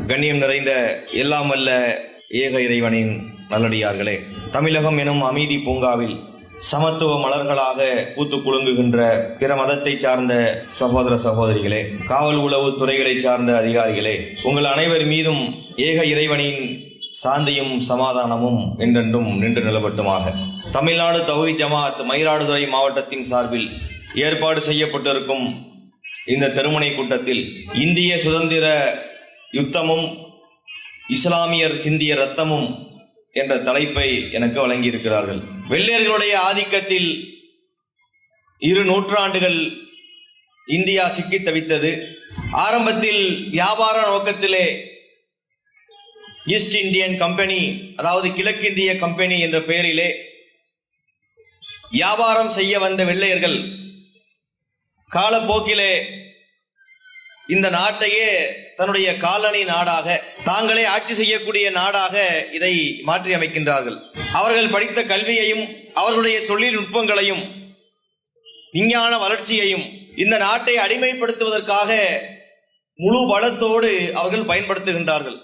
கண்ணியம் நிறைந்த எல்லாம் வல்ல ஏக இறைவனின் நல்லடியார்களே, தமிழகம் எனும் அமைதி பூங்காவில் சமத்துவ மலர்களாக பூத்து குலுங்குகின்ற பிற மதத்தை சார்ந்த சகோதர சகோதரிகளே, காவல் உளவு துறைகளை சார்ந்த அதிகாரிகளே, உங்கள் அனைவர் மீதும் ஏக இறைவனின் சாந்தியும் சமாதானமும் என்றென்றும் நின்று நிலவட்டுமாக. தமிழ்நாடு தௌஹீத் ஜமாஅத் மயிலாடுதுறை மாவட்டத்தின் சார்பில் ஏற்பாடு செய்யப்பட்டிருக்கும் இந்த தெருமுனை கூட்டத்தில் இந்திய சுதந்திர யுத்தமும் இஸ்லாமியர் சிந்திய ரத்தமும் என்ற தலைப்பை எனக்கு வழங்கியிருக்கிறார்கள். வெள்ளையர்களுடைய ஆதிக்கத்தில் 2 நூற்றாண்டுகள் இந்தியா சிக்கி தவித்தது. ஆரம்பத்தில் வியாபார நோக்கத்திலே ஈஸ்ட் இந்தியன் கம்பெனி, அதாவது கிழக்கிந்திய கம்பெனி என்ற பெயரிலே வியாபாரம் செய்ய வந்த வெள்ளையர்கள் காலப்போக்கிலே இந்த நாட்டையே தன்னுடைய காலனி நாடாக, தாங்களே ஆட்சி செய்யக்கூடிய நாடாக இதை மாற்றி அமைக்கின்றார்கள். அவர்கள் படித்த கல்வியையும் அவர்களுடைய தொழில்நுட்பங்களையும் விஞ்ஞான வளர்ச்சியையும் இந்த நாட்டை அடிமைப்படுத்துவதற்காக முழு பலத்தோடு அவர்கள் பயன்படுத்துகின்றார்கள்.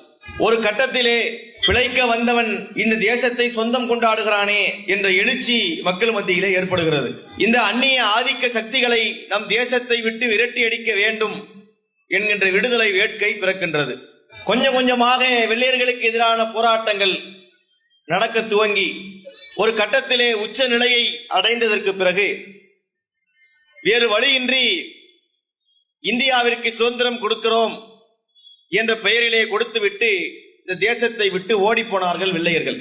ஒரு கட்டத்திலே பிழைக்க வந்தவன் இந்த தேசத்தை சொந்தம் கொண்டாடுகிறானே என்ற எழுச்சி மக்கள் மத்தியிலே ஏற்படுகிறது. இந்த அந்நிய ஆதிக்க சக்திகளை நம் தேசத்தை விட்டு விரட்டி அடிக்க வேண்டும் என்கின்ற விடுதலை வேட்கை பிறக்கின்றது. கொஞ்சம் கொஞ்சமாக வெள்ளையர்களுக்கு எதிரான போராட்டங்கள் நடக்க துவங்கி ஒரு கட்டத்திலே உச்ச நிலையை அடைந்ததற்கு பிறகு வேறு வழியின்றி இந்தியாவிற்கு சுதந்திரம் கொடுக்கிறோம் என்ற பெயரிலே கொடுத்துவிட்டு இந்த தேசத்தை விட்டு ஓடி போனார்கள் வெள்ளையர்கள்.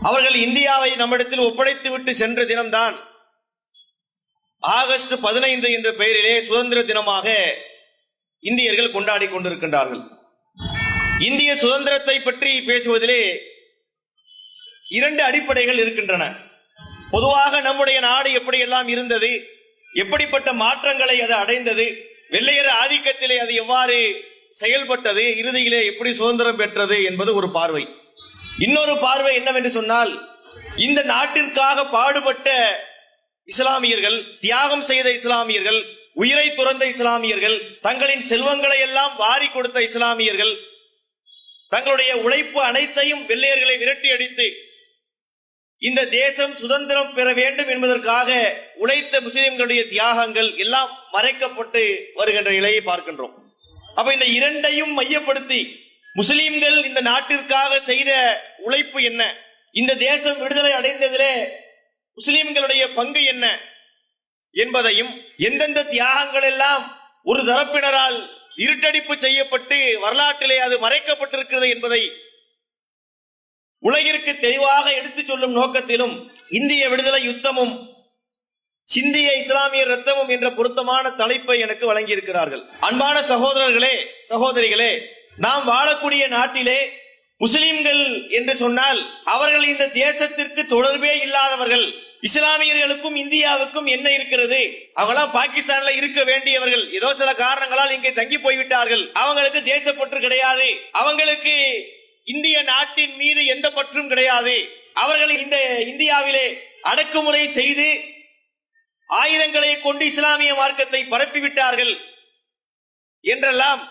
அவர்கள் இந்தியாவை நம்மிடத்தில் ஒப்படைத்து விட்டு சென்ற தினம்தான் ஆகஸ்ட் 15 என்ற பெயரிலே சுதந்திர தினமாக இந்தியர்கள் கொண்டாடி கொண்டிருக்கின்றார்கள். இந்திய சுதந்திரத்தை பற்றி பேசுவதிலே 2 அடிப்படைகள் இருக்கின்றன. பொதுவாக நம்முடைய நாடு எப்படியெல்லாம் இருந்தது, எப்படிப்பட்ட மாற்றங்களை அது அடைந்தது, வெள்ளையர் ஆதிக்கத்திலே அது எவ்வாறு செயல்பட்டது, இறுதியிலே எப்படி சுதந்திரம் பெற்றது என்பது ஒரு பார்வை. இன்னொரு பார்வை என்னவென்று சொன்னால், இந்த நாட்டிற்காக பாடுபட்ட இஸ்லாமியர்கள், தியாகம் செய்த இஸ்லாமியர்கள், உயிரை துறந்த இஸ்லாமியர்கள், தங்களின் செல்வங்களை எல்லாம் வாரி கொடுத்த இஸ்லாமியர்கள், தங்களுடைய உழைப்பு அனைத்தையும் வெள்ளையர்களை விரட்டி அடித்து இந்த தேசம் சுதந்திரம் பெற வேண்டும் என்பதற்காக உழைத்த முஸ்லிம்களுடைய தியாகங்கள் எல்லாம் மறைக்கப்பட்டு வருகின்ற நிலையை பார்க்கின்றோம். அப்ப இந்த 2ஐயும் மையப்படுத்தி முஸ்லிம்கள் இந்த நாட்டிற்காக செய்த உழைப்பு என்ன, இந்த தேசம் விடுதலை அடைந்ததிலே முஸ்லிம்களுடைய பங்கு என்ன என்பதையும், எந்தெந்த தியாகங்கள் எல்லாம் ஒரு தரப்பினரால் இருட்டடிப்பு செய்யப்பட்டு வரலாற்றிலே அது மறைக்கப்பட்டிருக்கிறது என்பதை உலகிற்கு தெளிவாக எடுத்துச் சொல்லும் நோக்கத்திலும் இந்திய விடுதலை யுத்தமும் சிந்திய இஸ்லாமிய ரத்தமும் என்ற பொருத்தமான தலைப்பை எனக்கு வழங்கியிருக்கிறார்கள். அன்பான சகோதரர்களே, சகோதரிகளே, நாம் வாழக்கூடிய நாட்டிலே முஸ்லிம்கள் என்று சொன்னால் அவர்கள் இந்த தேசத்திற்கு தொடர்பே இல்லாதவர்கள். இஸ்லாமியர்களுக்கும் இந்தியாவுக்கும் என்ன இருக்கிறது? அவங்களாம் பாகிஸ்தான்ல இருக்க வேண்டியவர்கள், ஏதோ சில காரணங்களால் இங்கே தங்கி போய்விட்டார்கள். அவங்களுக்கு தேசப்பற்று கிடையாது, அவங்களுக்கு இந்திய நாட்டின் மீது எந்த பற்றும் கிடையாது. அவர்கள் இந்த இந்தியாவிலே அடக்குமுறை செய்து ஆயுதங்களை கொண்டு இஸ்லாமிய மார்க்கத்தை பரப்பிவிட்டார்கள் என்றெல்லாம்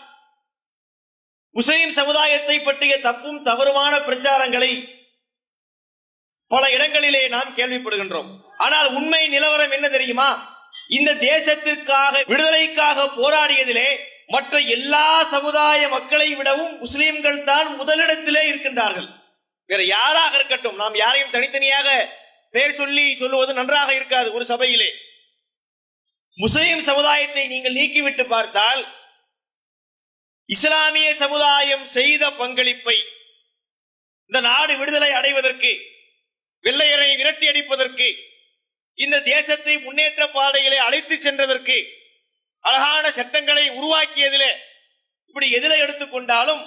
முஸ்லிம் சமுதாயத்தை பற்றிய தப்பும் தவறுமான பிரச்சாரங்களை பல இடங்களிலே நாம் கேள்விப்படுகின்றோம். ஆனால் உண்மை நிலவரம் என்ன தெரியுமா? இந்த தேசத்திற்காக, விடுதலைக்காக போராடியதிலே மற்ற எல்லா சமுதாய மக்களை விடவும் முஸ்லிம்கள் தான் முதலிடத்திலே இருக்கின்றார்கள். வேற யாராக இருக்கட்டும், நாம் யாரையும் தனித்தனியாக பெயர் சொல்லுவது நன்றாக இருக்காது. ஒரு சபையிலே முஸ்லிம் சமுதாயத்தை நீங்கள் நீக்கிவிட்டு பார்த்தால் இஸ்லாமிய சமுதாயம் செய்த பங்களிப்பை இந்த நாடு விடுதலை அடைவதற்கு, வெள்ளையரை விரட்டி அடிப்பதற்கு, இந்த தேசத்தை முன்னேற்ற பாதையிலே அழைத்து சென்றதற்கு, அழகான சட்டங்களை உருவாக்கியதிலே, இப்படி எதிரை எடுத்துக்கொண்டாலும்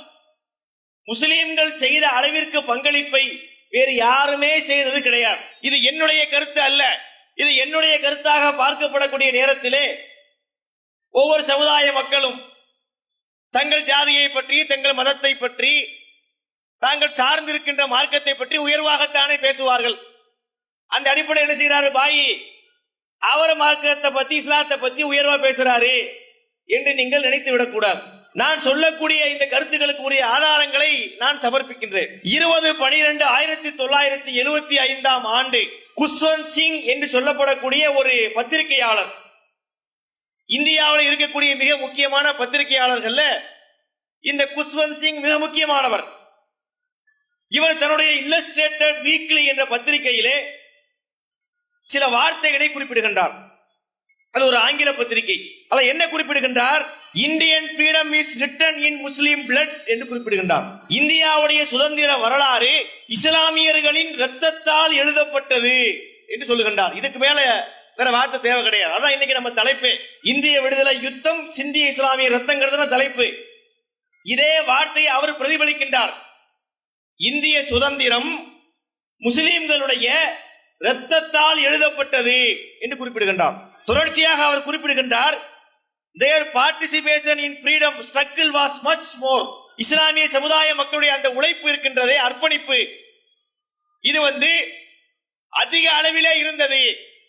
முஸ்லிம்கள் செய்த அளவிற்கு பங்களிப்பை வேறு யாருமே செய்தது கிடையாது. இது என்னுடைய கருத்து அல்ல. இது என்னுடைய கருத்தாக பார்க்கப்படக்கூடிய நேரத்திலே ஒவ்வொரு சமுதாய மக்களும் தங்கள் ஜாதியை பற்றி, தங்கள் மதத்தை பற்றி, தாங்கள் சார்ந்திருக்கின்ற மார்க்கத்தை பற்றி உயர்வாகத்தானே பேசுவார்கள். அந்த அடிப்படையில் என்ன செய்யறாரு பாயி, அவர் மார்க்கத்தை பத்தி, இஸ்லாத்தை பத்தி உயர்வா பேசுறாரு என்று நீங்கள் நினைத்து விடக்கூடாது. நான் சொல்லக்கூடிய இந்த கருத்துக்களுக்கு உரிய ஆதாரங்களை நான் சமர்ப்பிக்கின்றேன். 20/12/1975 ஆண்டு குஷ்வந்த் சிங் என்று சொல்லப்படக்கூடிய ஒரு பத்திரிகையாளர், இந்தியாவில் இருக்கக்கூடிய மிக முக்கியமான பத்திரிகையாளர்கள்ல இந்த குஷ்வந்த் சிங் மிக முக்கியமானவர். இவர் தன்னுடைய இல்லஸ்ட்ரேட்டட் வீக்லி என்ற பத்திரிகையிலே சில வார்த்தைகளை குறிப்பிடுகின்றார். அது ஒரு ஆங்கில பத்திரிகை. அல்ல, என்ன குறிப்பிடுகின்றார்? Indian freedom is written in Muslim blood என்று குறிப்பிடுகின்றார். இந்தியாவுடைய சுதந்திர வரலாறு இஸ்லாமியர்களின் ரத்தத்தால் எழுதப்பட்டது என்று சொல்லுகின்றார். இதுக்கு மேல வேற வார்த்தை தேவை கிடையாது. அதான் இன்னைக்கு நம்ம தலைப்பு, இந்திய விடுதலை யுத்தம் சிந்திய இஸ்லாமிய ரத்தங்கிறது தலைப்பு. இதே வார்த்தையை அவர் பிரதிபலிக்கின்றார். இந்திய சுதந்திரம் முஸ்லிம்களுடைய ரத்தத்தால் எழுதப்பட்டது என்று குறிப்பிடுகின்றார். தொடர்ச்சியாக அவர் குறிப்பிடுகின்றார், their participation in freedom struggle was much more. இஸ்லாமிய சமுதாய மக்களுடைய அந்த உழைப்பு இருக்கின்றதே, அர்ப்பணிப்பு, இது அதிக அளவிலே இருந்தது.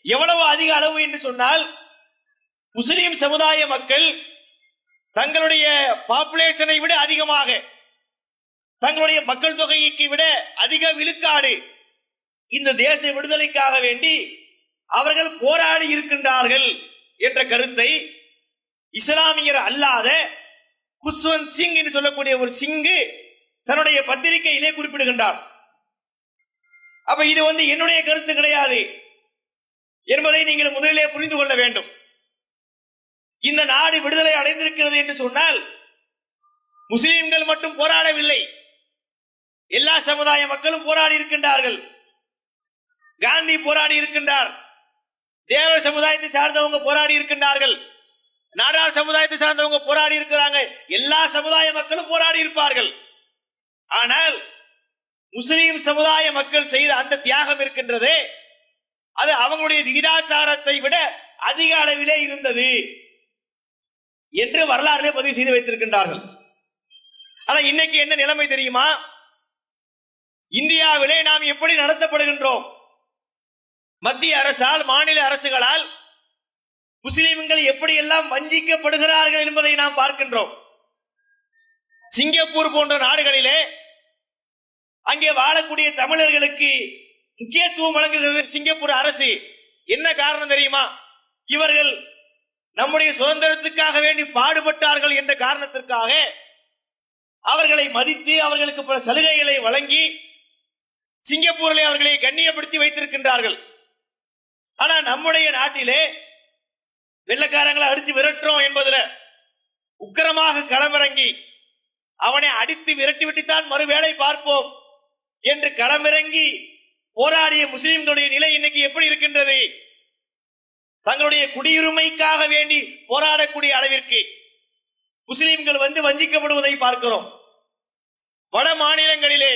எவ்வளவு அதிக அளவு என்று சொன்னால், முஸ்லிம் சமுதாய மக்கள் தங்களுடைய பாப்புலேஷனை விட அதிகமாக, தங்களுடைய மக்கள் தொகைக்கு விட அதிக விழுக்காடு இந்த தேச விடுதலைக்காக வேண்டி அவர்கள் போராடி இருக்கின்றார்கள் என்ற கருத்தை இஸ்லாமியர் அல்லாத குஷ்வந்த் சிங் என்று சொல்லக்கூடிய ஒரு சிங்கு தன்னுடைய பத்திரிகையிலே குறிப்பிடுகின்றார். அப்ப இது என்னுடைய கருத்து கிடையாது என்பதை நீங்கள் முதலிலே புரிந்து கொள்ள வேண்டும். இந்த நாடு விடுதலை அடைந்திருக்கிறது என்று சொன்னால் முஸ்லிம்கள் மட்டும் போராடவில்லை, எல்லா சமுதாய மக்களும் போராடி இருக்கின்றார்கள். காந்தி போராடி இருக்கின்றார், தேவ சமுதாயத்தை சார்ந்தவங்க போராடி இருக்கின்றார்கள், நாடார் சமுதாயத்தை சார்ந்தவங்க போராடி இருக்கிறாங்க, எல்லா சமுதாய மக்களும் போராடி இருப்பார்கள். ஆனால் முஸ்லிம் சமுதாய மக்கள் செய்த அந்த தியாகம் இருக்கின்றதே, அது அவங்களுடைய விகிதாச்சாரத்தை விட அதிக அளவிலே இருந்தது என்று வரலாற்றிலே பதிவு செய்து வைத்திருக்கின்றார்கள். ஆனா இன்னைக்கு என்ன நிலைமை தெரியுமா? இந்தியாவிலே நாம் எப்படி நடத்தப்படுகின்றோம்? மத்திய அரசால், மாநில அரசுகளால் முஸ்லிம்கள் எப்படி எல்லாம் வஞ்சிக்கப்படுகிறார்கள் என்பதை நாம் பார்க்கின்றோம். சிங்கப்பூர் போன்ற நாடுகளிலே அங்கே வாழக்கூடிய தமிழர்களுக்கு முக்கியத்துவம் வழங்குகிறது சிங்கப்பூர் அரசு. என்ன காரணம் தெரியுமா? இவர்கள் நம்முடைய சுதந்திரத்துக்காக வேண்டி பாடுபட்டார்கள் என்ற காரணத்திற்காக அவர்களை மதித்து அவர்களுக்கு பல சலுகைகளை வழங்கி சிங்கப்பூரிலே அவர்களை கண்ணியப்படுத்தி வைத்திருக்கின்றார்கள். ஆனா நம்முடைய நாட்டிலே வெள்ளக்காரங்களை அடிச்சு விரட்டுறோம் என்பதுல உக்கிரமாக களமிறங்கி அவனை அடித்து விரட்டி விட்டுத்தான் மறுவேளை பார்ப்போம் என்று களமிறங்கி போராடிய முஸ்லிம்களுடைய நிலை இன்னைக்கு எப்படி இருக்கின்றது? தங்களுடைய குடியுரிமைக்காக வேண்டி போராடக்கூடிய அளவிற்கு முஸ்லிம்கள் வஞ்சிக்கப்படுவதை பார்க்கிறோம். வட மாநிலங்களிலே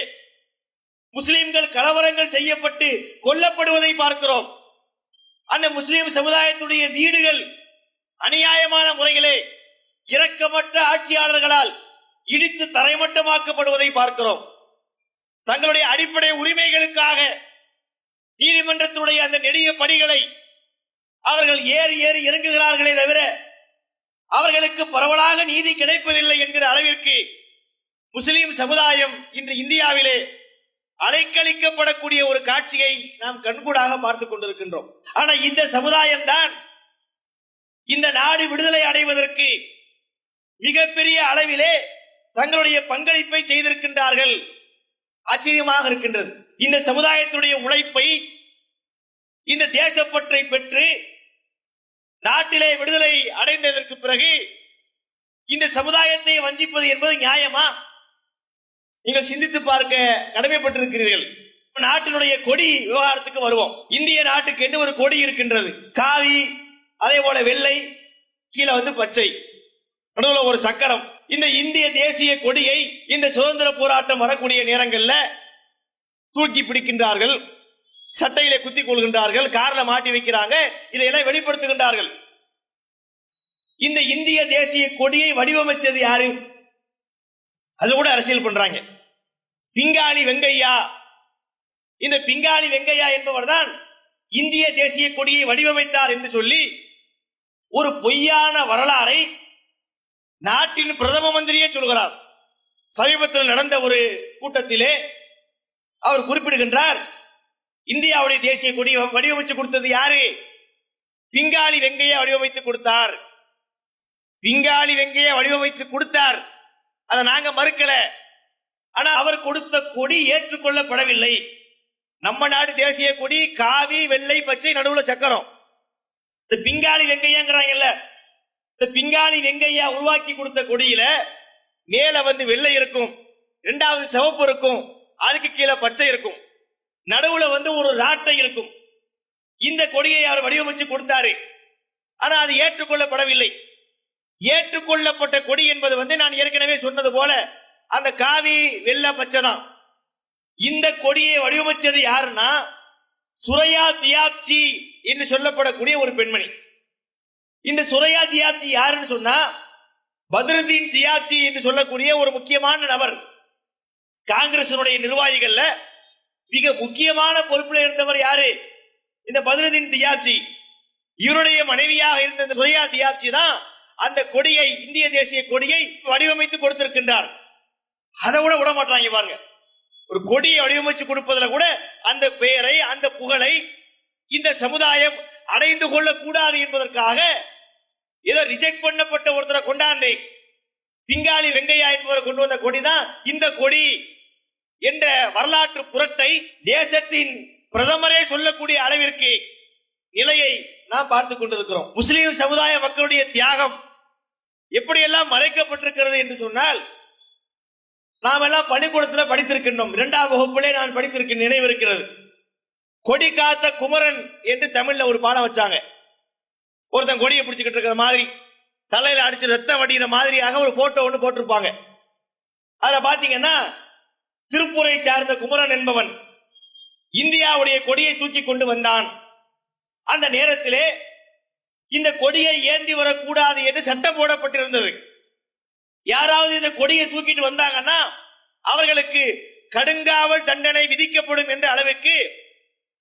முஸ்லிம்கள் கலவரங்கள் செய்யப்பட்டு கொல்லப்படுவதை பார்க்கிறோம். அந்த முஸ்லிம் சமுதாயத்துடைய வீடுகள் அநியாயமான முறையிலே இரக்கமற்ற ஆட்சியாளர்களால் இடித்து தரைமட்டமாக்கப்படுவதை பார்க்கிறோம். தங்களுடைய அடிப்படை உரிமைகளுக்காக நீதிமன்றத்துடைய அந்த நெடிய படிகளை அவர்கள் ஏறி ஏறி இறங்குகிறார்களே தவிர அவர்களுக்கு பரவலாக நீதி கிடைப்பதில்லை என்கிற அளவிற்கு முஸ்லிம் சமுதாயம் இன்று இந்தியாவிலே அலைக்கழிக்கப்படக்கூடிய ஒரு காட்சியை நாம் கண்கூடாக பார்த்துக் கொண்டிருக்கின்றோம். ஆனா இந்த சமுதாயம் தான் இந்த நாடு விடுதலை அடைவதற்கு மிகப்பெரிய அளவிலே தங்களுடைய பங்களிப்பை செய்திருக்கின்றார்கள். ஆச்சரியமாக இருக்கின்றது. இந்த சமுதாயத்துடைய உழைப்பை, இந்த தேசப்பற்றை பெற்று நாட்டிலே விடுதலை அடைந்ததற்கு பிறகு இந்த சமுதாயத்தை வஞ்சிப்பது என்பது நியாயமா? நீங்கள் சிந்தித்து பார்க்க கடமைப்பட்டிருக்கிறீர்கள். நாட்டினுடைய கொடி விவகாரத்துக்கு வருவோம். இந்திய நாட்டுக்கு என்று ஒரு கொடி இருக்கின்றது, காவி, அதே போல வெள்ளை, கீழே பச்சை, நடுவில் ஒரு சக்கரம். இந்த இந்திய தேசிய கொடியை இந்த சுதந்திர போராட்டம் வரக்கூடிய நேரங்களில் தூக்கி பிடிக்கின்றார்கள், சட்டையிலே குத்திக் கொள்கின்றார்கள், கார்ல மாட்டி வைக்கிறாங்க, இதையெல்லாம் வெளிப்படுத்துகின்றார்கள். இந்த இந்திய தேசிய கொடியை வடிவமைச்சது யாரு? அது கூட அரசியல் பண்றாங்க. பிங்காளி வெங்கையா. இந்த பிங்காளி வெங்கையா என்பவர் தான் இந்திய தேசிய கொடியை வடிவமைத்தார் என்று சொல்லி ஒரு பொய்யான வரலாறை நாட்டின் பிரதம மந்திரியே சொல்கிறார். சமீபத்தில் நடந்த ஒரு கூட்டத்திலே அவர் குறிப்பிடுகின்றார், இந்தியாவுடைய தேசிய கொடி வடிவமைச்சு கொடுத்தது யாரு? பிங்காளி வெங்கையா வடிவமைத்து கொடுத்தார். பிங்காளி வெங்கையா வடிவமைத்து கொடுத்தார். அதை நாங்க மறுக்கல. ஆனா அவர் கொடுத்த கொடி ஏற்றுக்கொள்ளப்படவில்லை. நம்ம நாடு தேசிய கொடி காவி, வெள்ளை, பச்சை, நடுவுல சக்கரம். இந்த பிங்காளி வெங்கையாங்கிறாங்கல்ல, இந்த பிங்காளி வெங்கையா உருவாக்கி கொடுத்த கொடியில மேல வெள்ளை இருக்கும், இரண்டாவது சிவப்பு இருக்கும், அதுக்கு கீழே பச்சை இருக்கும், நடுவுல ஒரு ராட்டை இருக்கும். இந்த கொடியை அவர் வடிவமைச்சு கொடுத்தாரு. ஆனா அது ஏற்றுக்கொள்ளப்படவில்லை. ஏற்றுக்கொள்ளப்பட்ட கொடி என்பது நான் ஏற்கனவே சொன்னது போல அந்த காவி, வெள்ளை, பச்சை தான். இந்த கொடியை வடிவமைச்சது யாருன்னா சுரையா தியாப்சி என்று சொல்லப்படக்கூடிய ஒரு பெண்மணி. இந்த சுரையா தியாப்சி யாருன்னு சொன்னா பத்ருதீன் தியாப்சி என்று சொல்லக்கூடிய ஒரு முக்கியமான நபர். காங்கிரசினுடைய நிர்வாகிகள்ல மிக முக்கியமான பொறுப்பில் இருந்தவர் யாரு? இந்த பத்ருதீன் தியாப்சி. இவருடைய மனைவியாக இருந்த இந்த சுரையா தியாப்சி தான் அந்த கொடியை, இந்திய தேசிய கொடியை வடிவமைத்து கொடுத்திருக்கின்றார். அதை கூட விட மாட்டாங்க பாருங்க. ஒரு கொடியை வடிவமைச்சு கொடுப்பதில் கூட அந்த பெயரை, அந்த புகழை இந்த சமுதாயம் அடைந்து கொள்ள கூடாது என்பதற்காக ஏதோ ரிஜெக்ட் பண்ணப்பட்ட ஒருத்தரை கொண்டாந்து பிங்காளி வெங்கையா என்பவரை கொண்டு வந்த கொடிதான் இந்த கொடி என்ற வரலாற்று புரட்டை தேசத்தின் பிரதமரே சொல்லக்கூடிய அளவிற்கு நிலையை நாம் பார்த்துக் கொண்டிருக்கிறோம். முஸ்லிம் சமுதாய மக்களுடைய தியாகம் எப்படியெல்லாம் மறைக்கப்பட்டிருக்கிறது என்று சொன்னால், நாம் எல்லாம் பள்ளிக்கூடத்தில் படித்திருக்கின்றோம். 2ஆம் வகுப்பிலே நான் படித்திருக்க நினைவு இருக்கிறது. கொடி காத்த குமரன் என்று தமிழ்ல ஒரு பாடம் வச்சாங்க. ஒருத்தன் கொடியை பிடிச்சுக்கிட்டு இருக்கிற மாதிரி, தலையில அடிச்சு ரத்தம் வடிகிற மாதிரியாக ஒரு போட்டோ ஒன்று போட்டிருப்பாங்க. அதுல பாத்தீங்கன்னா திருப்பூரை சார்ந்த குமரன் என்பவன் இந்தியாவுடைய கொடியை தூக்கி கொண்டு வந்தான். அந்த நேரத்திலே இந்த கொடியை ஏந்தி வரக்கூடாது என்று சட்டம் போடப்பட்டிருந்தது. யாராவது இந்த கொடியை தூக்கிட்டு வந்தாங்கன்னா அவர்களுக்கு கடுங்காவல் தண்டனை விதிக்கப்படும் என்ற அளவுக்கு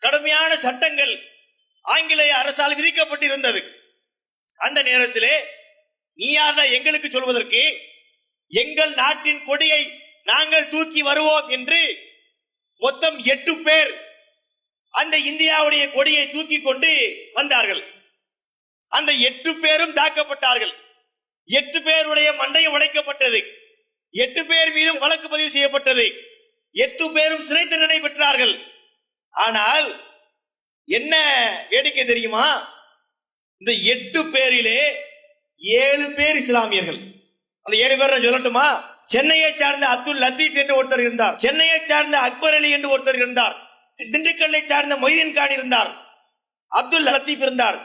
கடுமையான சட்டங்கள் ஆங்கிலேய அரசால் விதிக்கப்பட்டிருந்தது. அந்த நேரத்திலே நீ யாரா எங்களுக்கு சொல்வதற்கு? எங்கள் நாட்டின் கொடியை நாங்கள் தூக்கி வருவோம் என்று மொத்தம் 8 பேர் அந்த இந்தியாவுடைய கொடியை தூக்கி கொண்டு வந்தார்கள். அந்த 8 பேரும் தாக்கப்பட்டார்கள். 8 பேருடைய மண்டையும் உடைக்கப்பட்டது. 8 பேர் மீதும் வழக்கு பதிவு செய்யப்பட்டது. 8 பேரும் சிறை தண்டனை பெற்றார்கள். ஆனால் என்ன வேடிக்கை தெரியுமா? இந்த 8 பேரிலே 7 பேர் இஸ்லாமியர்கள். அந்த 7 பேர் சொல்லட்டுமா? சென்னையை சார்ந்த அப்துல் லத்தீப் என்று ஒருத்தர் இருந்தார். சென்னையை சார்ந்த அக்பர் அலி என்று ஒருத்தர் இருந்தார். திண்டுக்கல்லை சார்ந்த மொய்தீன் கான் இருந்தார். அப்துல் லத்தீப் இருந்தார்.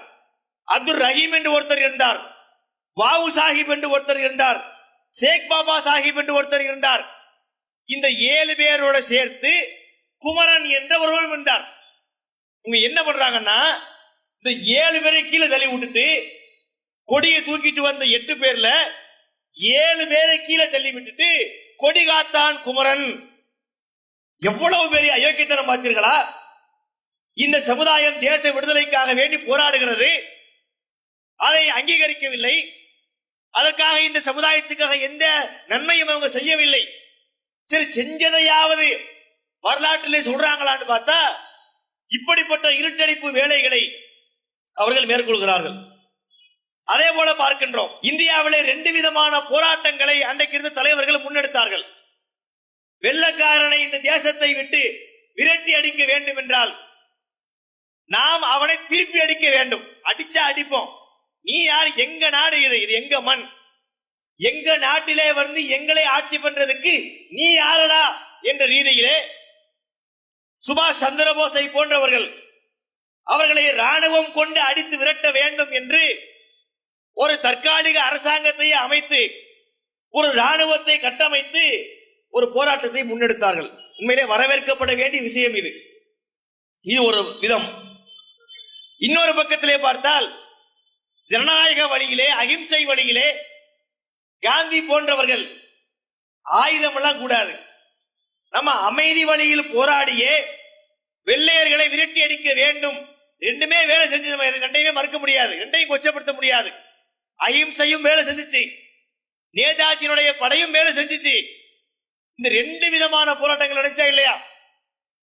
அப்துல் ரஹீம் என்று ஒருத்தர் இருந்தார். வாவு சாஹிப் என்று ஒருத்தர் இருந்தார். ஷேக் பாபா சாஹிப் என்று ஒருத்தர் இருந்தார். இந்த 7 பேரோட சேர்த்து குமரன் என்ற ஒருவர் இருந்தார். இவங்க என்ன பண்றாங்கன்னா, இந்த 7 பேரை கீழே தள்ளி விட்டுட்டு கொடியை தூக்கிட்டு வந்த 8 பேர்ல 7 பேரை கீழே தள்ளி விட்டுட்டு கொடி காத்தான் குமரன். எவ்வளவு பெரிய அயோக்கியத்தனம் பார்த்தீர்களா? இந்த சமுதாயம் தேச விடுதலைக்காக வேண்டி போராடுகிறது. அதை அங்கீகரிக்கவில்லை. அதற்காக இந்த சமுதாயத்துக்காக எந்த நன்மையும் அவங்க செய்யவில்லை. சரி, செஞ்சதையாவது வரலாற்றிலே சொல்றாங்களான்னு பார்த்தா இப்படிப்பட்ட இருட்டடிப்பு வேலைகளை அவர்கள் மேற்கொள்கிறார்கள். அதே போல பார்க்கின்றோம், இந்தியாவிலே 2 விதமான போராட்டங்களை அன்றைக்கு இருந்த தலைவர்கள் முன்னெடுத்தார்கள். வெள்ளக்காரனை இந்த தேசத்தை விட்டு விரட்டி அடிக்க வேண்டும் என்றால் நாம் அவனை திருப்பி அடிக்க வேண்டும். அடிச்சா அடிப்போம். நீ யார்? எங்க நாடு இது, இது எங்க மண், எங்க நாட்டிலே எங்களை ஆட்சி பண்றதுக்கு நீ யாரடா என்ற ரீதியிலே சுபாஷ் சந்திரபோஸை போன்றவர்கள் அவர்களை ராணுவம் கொண்டு அடித்து விரட்ட வேண்டும் என்று ஒரு தற்காலிக அரசாங்கத்தை அமைத்து ஒரு ராணுவத்தை கட்டமைத்து ஒரு போராட்டத்தை முன்னெடுத்தார்கள். உண்மையிலே வரவேற்கப்பட வேண்டிய விஷயம் இது. இது ஒரு விதம். இன்னொரு பக்கத்திலே பார்த்தால் ஜனநாயக வழியிலே, அகிம்சை வழியிலே காந்தி போன்றவர்கள் ஆயுதம் எல்லாம் கூடாது, நம்ம அமைதி வழியில் போராடியே வெள்ளையர்களை விரட்டி அடிக்க வேண்டும். ரெண்டுமே வேலை செஞ்சது. ரெண்டையுமே மறுக்க முடியாது, ரெண்டையும் கொச்சப்படுத்த முடியாது. அகிம்சையும் வேலை செஞ்சிச்சு. நேதாஜியினுடைய படையும் வேலை செஞ்சுச்சு. இந்த ரெண்டு விதமான போராட்டங்கள் நடந்துச்சா இல்லையா?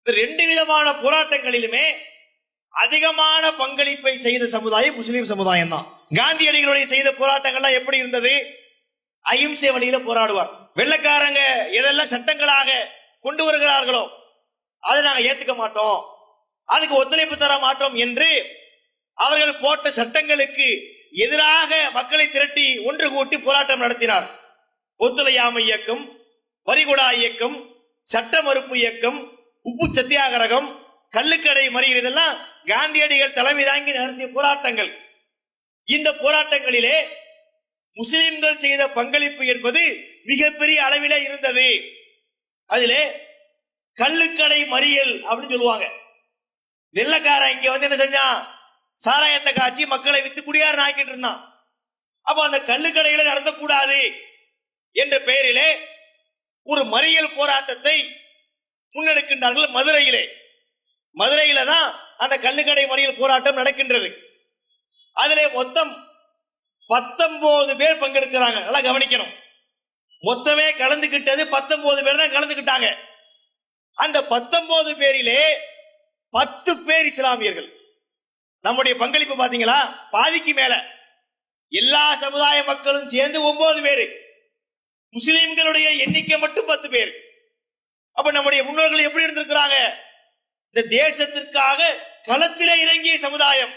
இந்த ரெண்டு விதமான போராட்டங்களிலுமே அதிகமான பங்களிப்பை செய்த சமுதாயம் முஸ்லிம் சமுதாயம் தான். காந்தியடிகளுடைய செய்த போராட்டங்கள்லாம் எப்படி இருந்தது? அகிம்சை வழியில போராடுவார். வெள்ளக்காரங்க எதெல்லாம் சட்டங்களாக கொண்டு வருகிறார்களோ அதை நாங்க ஏத்துக்க மாட்டோம், அதுக்கு ஒத்துழைப்பு தர மாட்டோம் என்று அவர்கள் போட்ட சட்டங்களுக்கு எதிராக மக்களை திரட்டி ஒன்று கூட்டி போராட்டம் நடத்தினார். ஒத்துழையாமை இயக்கம், வரிகுடா இயக்கம், சட்ட மறுப்பு இயக்கம், உப்பு சத்தியாகிரகம், கள்ளுக்கடை மறியல், இதெல்லாம் காந்தியடிகள் தலைமை தாங்கி நடத்திய போராட்டங்கள். இந்த போராட்டங்களிலே முஸ்லிம்கள் செய்த பங்களிப்பு என்பது மிகப்பெரிய அளவிலே இருந்தது. அதிலே கள்ளுக்கடை மறியல் அப்படின்னு சொல்லுவாங்க. வெள்ளக்காரன் இங்க வந்து என்ன செஞ்சான்? சாராயத்தை காய்ச்சி மக்களை வித்து குடியாரன் ஆக்கிட்டு இருந்தான். அப்ப அந்த கள்ளுக்கடைகளை நடத்தக்கூடாது என்ற பெயரிலே ஒரு மறியல் போராட்டத்தை முன்னெடுக்கின்றார்கள். மதுரையில தான் அந்த கள்ளுக்கடை மறியல் போராட்டம் நடக்கின்றது. அதிலே மொத்தம் 19 பேர் பங்கெடுக்கிறாங்க. நல்லா கவனிக்கணும். மொத்தமே கலந்துகிட்டது 19 பேர் தான் கலந்துகிட்டாங்க. அந்த 19 பேரிலே 10 பேர் இஸ்லாமியர்கள். நம்முடைய பங்களிப்பு பாத்தீங்களா? பாதிக்கு மேல. எல்லா சமுதாய மக்களும் சேர்ந்து 9 பேர், முஸ்லிம்களுடைய எண்ணிக்கை மட்டும் 10 பேர். அப்ப நம்முடைய முன்னோர்கள் எப்படி இருந்திருக்கிறாங்க? இந்த தேசத்திற்காக களத்திலே இறங்கிய சமுதாயம்.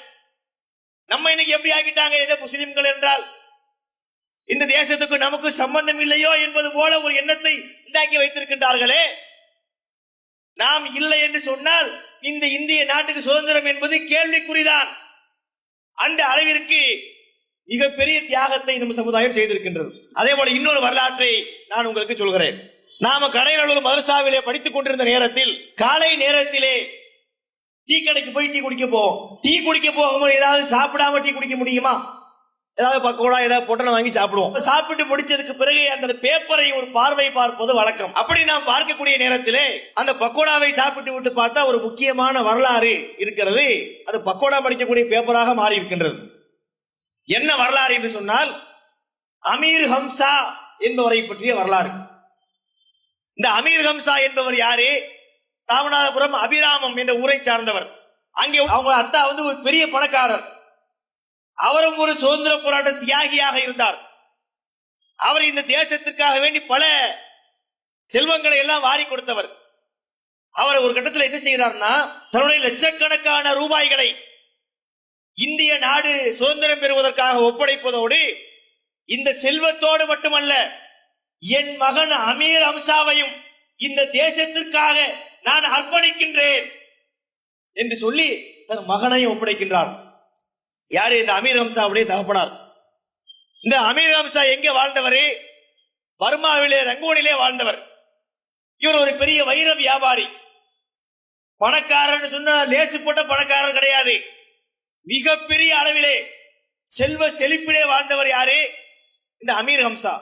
நம்ம இன்னைக்கு எப்படி ஆக்கிட்டாங்க? எதை முஸ்லிம்கள் என்றால் இந்த தேசத்துக்கு நமக்கு சம்பந்தம் இல்லையோ என்பது போல ஒரு எண்ணத்தை உண்டாக்கி வைத்திருக்கின்றார்களே. நாம் இல்லை என்று சொன்னால் இந்த இந்திய நாட்டுக்கு சுதந்திரம் என்பது கேள்விக்குறிதான். அந்த அளவிற்கு மிகப்பெரிய தியாகத்தை நம்ம சமுதாயம் செய்திருக்கின்றது. அதே போல இன்னொரு வரலாற்றை நான் உங்களுக்கு சொல்கிறேன். நாம கடையநல்லூர் மதரசாவிலே படித்துக் கொண்டிருந்த நேரத்தில் காலை நேரத்திலே டீ கடைக்கு போய் டீ குடிக்க போவோம். டீ குடிக்க போகும்போது ஏதாவது சாப்பிடாம டீ குடிக்க முடியுமா? ஏதாவது பக்கோடா ஏதாவது பொட்டனை வாங்கி சாப்பிடுவோம். சாப்பிட்டு முடிச்சதுக்கு பிறகு அந்த பேப்பரை ஒரு பார்வை பார்ப்பது வழக்கம். அப்படி நாம் பார்க்கக்கூடிய நேரத்திலே அந்த பக்கோடாவை சாப்பிட்டு விட்டு பார்த்தா ஒரு முக்கியமான வரலாறு இருக்கிறது. அது பக்கோடா படிக்கக்கூடிய பேப்பராக மாறி இருக்கின்றது. என்ன வரலாறு என்று சொன்னால் அமீர் ஹம்சா என்பவரை பற்றிய வரலாறு. இந்த அமீர் ஹம்சா என்பவர் யாரு? ராமநாதபுரம் அபிராமம் என்ற ஊரை சார்ந்தவர். அங்கே அவங்க அத்தா வந்து ஒரு பெரிய பணக்காரர். அவரும் ஒரு சுதந்திர போராட்ட தியாகியாக இருந்தார். அவர் இந்த தேசத்திற்காக வேண்டி பல செல்வங்களை எல்லாம் வாரி கொடுத்தவர். அவர் ஒரு கட்டத்தில் என்ன செய்கிறார்னா, தன்னுடைய லட்சக்கணக்கான ரூபாய்களை இந்திய நாடு சுதந்திரம் பெறுவதற்காக ஒப்படைப்பதோடு இந்த செல்வத்தோடு மட்டுமல்ல, என் மகன் அமீர் ஹம்சாவையும் இந்த தேசத்திற்காக நான் அர்ப்பணிக்கின்றேன் என்று சொல்லி தன் மகனையும் ஒப்படைக்கின்றார். யாரு? இந்த அமீர் ஹம்சாவுடைய தகப்பனார். இந்த அமீர் ஹம்சா எங்கே வாழ்ந்தவர்? பர்மாவிலே ரங்கூனிலே வாழ்ந்தவர். இவர் ஒரு பெரிய வைர வியாபாரி. பணக்காரன் சொன்ன லேசுப்பட்ட பணக்காரர் கிடையாது. மிகப்பெரிய அளவிலே செல்வ செழிப்பிலே வாழ்ந்தவர் யாரு? இந்த அமீர் ஹம்சா.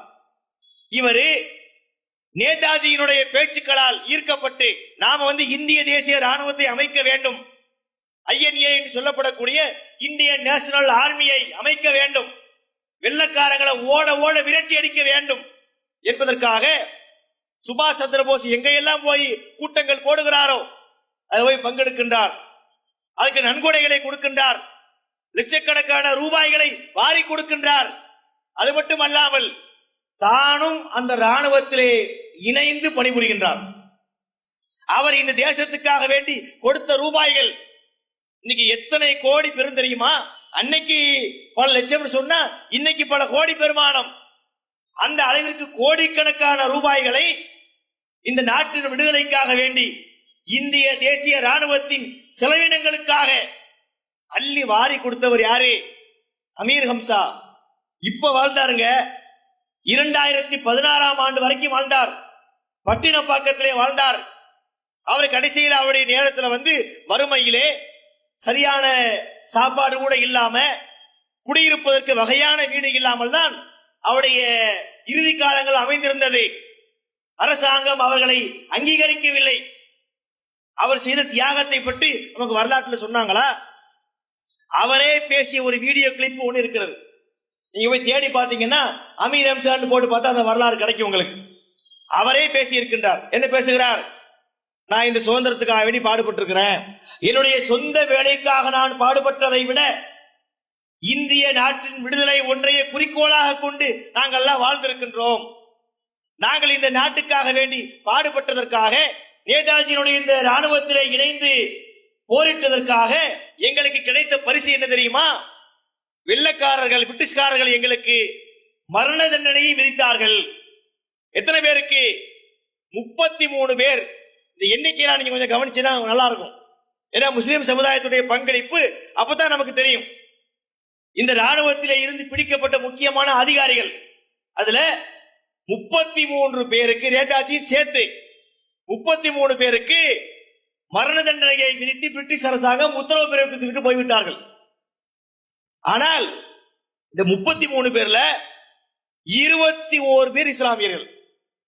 இவரு நேதாஜியினுடைய பேச்சுக்களால் ஈர்க்கப்பட்டு நாம வந்து இந்திய தேசிய ராணுவத்தை அமைக்க வேண்டும், INA என்று சொல்லப்படக்கூடிய இந்தியன் நேஷனல் ஆர்மியை அமைக்க வேண்டும், வெள்ளக்காரங்களை ஓட ஓட விரட்டி அடிக்க வேண்டும் என்பதற்காக சுபாஷ் சந்திர போஸ் எங்கையெல்லாம் போய் கூட்டங்கள் போடுகிறாரோ அதை போய் பங்கெடுக்கின்றார். அதுக்கு நன்கொடைகளை கொடுக்கின்றார். லட்சக்கணக்கான ரூபாய்களை வாரி கொடுக்கின்றார். அது மட்டுமல்லாமல் தானும் அந்த ராணுவத்திலே இணைந்து பணிபுரிகின்றார். அவர் இந்த தேசத்துக்காக வேண்டி கொடுத்த ரூபாய்கள் இன்னைக்கு எத்தனை கோடி பெரும் தெரியுமா? அன்னைக்கு பல லட்சம் சொன்னா இன்னைக்கு பல கோடி பெருமானம். அந்த அளவிற்கு கோடிக்கணக்கான ரூபாய்களை இந்த நாட்டின் விடுதலைக்காக வேண்டி இந்திய தேசிய ராணுவத்தின் செலவினங்களுக்காக அள்ளி வாரி கொடுத்தவர் யாரு? அமீர் ஹம்சா. இப்ப வாழ்ந்தாருங்க. 2016 ஆண்டு வரைக்கும் வாழ்ந்தார். பட்டினப்பாக்கத்திலே வாழ்ந்தார். அவர் கடைசியில் அவருடைய நேரத்தில் வந்து வறுமையிலே சரியான சாப்பாடு கூட இல்லாம, குடியிருப்பதற்கு வகையான வீடு இல்லாமல் தான் அவருடைய இறுதி காலங்கள் அமைந்திருந்தது. அரசாங்கம் அவர்களை அங்கீகரிக்கவில்லை. அவர் செய்த தியாகத்தை பற்றி நமக்கு வரலாற்றில் சொன்னாங்களா? அவரே பேசிய ஒரு வீடியோ கிளிப் ஒன்று இருக்கிறது. நீங்க போய் தேடி பார்த்தீங்கன்னா அமீர் ஹம்சான்னு போட்டு பார்த்தா அந்த வரலாறு கிடைக்கும் உங்களுக்கு. அவரே பேசி இருக்கின்றார். என்ன பேசுகிறார்? நான் இந்த சுதந்திரத்துக்காக வேண்டி பாடுபட்டிருக்கிறேன். என்னுடைய சொந்த வேலைக்காக நான் பாடுபட்டதை விட இந்திய நாட்டின் விடுதலை ஒன்றைய குறிக்கோளாக கொண்டு நாங்கள் எல்லாம் வாழ்ந்திருக்கின்றோம். நாங்கள் இந்த நாட்டுக்காக வேண்டி பாடுபட்டதற்காக, நேதாஜியினுடைய இந்த ராணுவத்திலே இணைந்து போரிட்டதற்காக எங்களுக்கு கிடைத்த பரிசு என்ன தெரியுமா? வெள்ளக்காரர்கள், பிரிட்டிஷ்காரர்கள் எங்களுக்கு மரண தண்டனையை விதித்தார்கள். எத்தனை பேருக்கு? 33 பேர். இந்த எண்ணிக்கையெல்லாம் நீங்க கொஞ்சம் கவனிச்சுன்னா நல்லா இருக்கும். ஏன்னா முஸ்லிம் சமுதாயத்துடைய பங்களிப்பு அப்பதான் நமக்கு தெரியும். இந்த ராணுவத்திலே இருந்து பிடிக்கப்பட்ட முக்கியமான அதிகாரிகள், அதுல 33 பேருக்கு, நேதாஜியும் சேர்த்து 33 பேருக்கு மரண தண்டனையை விதித்து பிரிட்டிஷ் அரசாங்கம் உத்தரவு பிறப்பித்துவிட்டு போய்விட்டார்கள். ஆனால் இந்த 33 பேர்ல 21 பேர் இஸ்லாமியர்கள்.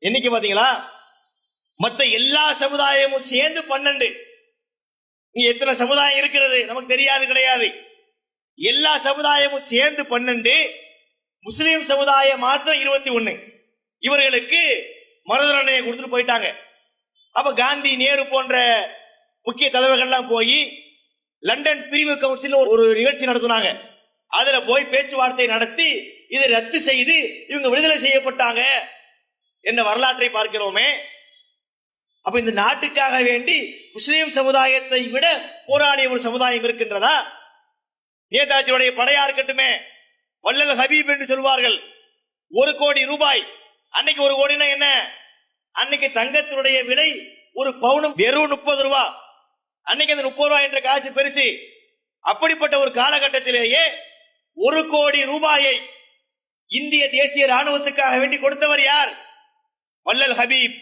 என்னைக்கு பாத்தீங்களா? மற்ற எல்லா சமுதாயமும் சேர்ந்து 12. இங்க எத்தனை சமுதாயம் இருக்கிறது நமக்கு தெரியாது, கிடையாது. எல்லா சமுதாயமும் சேர்ந்து 12, முஸ்லிம் சமுதாயம் மாத்திரம் 21. இவர்களுக்கு மரண தண்டனை கொடுத்துட்டு போயிட்டாங்க. அப்ப காந்தி, நேரு போன்ற முக்கிய தலைவர்கள்லாம் போய் லண்டன் பிரிவு கவுன்சில் ஒரு நிகழ்ச்சி நடத்தினாங்க. அதுல போய் பேச்சுவார்த்தை நடத்தி இதை ரத்து செய்து இவங்க விடுதலை செய்யப்பட்டாங்க என்ற வரலாற்றை பார்க்கிறோமே. அப்ப இந்த நாட்டுக்காக வேண்டி முஸ்லிம் சமுதாயத்தை விட போராடிய ஒரு சமுதாயம் இருக்கின்றதா? நேதாஜியுடைய படையா இருக்கட்டுமே, வள்ளல் ஹபீப் என்று சொல்வார்கள். 1 கோடி ரூபாய். அன்னைக்கு 1 கோடினா என்ன? அன்னைக்கு தங்கத்தினுடைய விலை ஒரு பவுனும் வெறும் 30 ரூபாய். அன்னைக்கு அந்த 30 ரூபாய் என்ற காசு பெருசு. அப்படிப்பட்ட ஒரு காலகட்டத்திலேயே 1 கோடி ரூபாயை இந்திய தேசிய ராணுவத்துக்காக வேண்டி கொடுத்தவர் யார்? வள்ளல் ஹபீப்.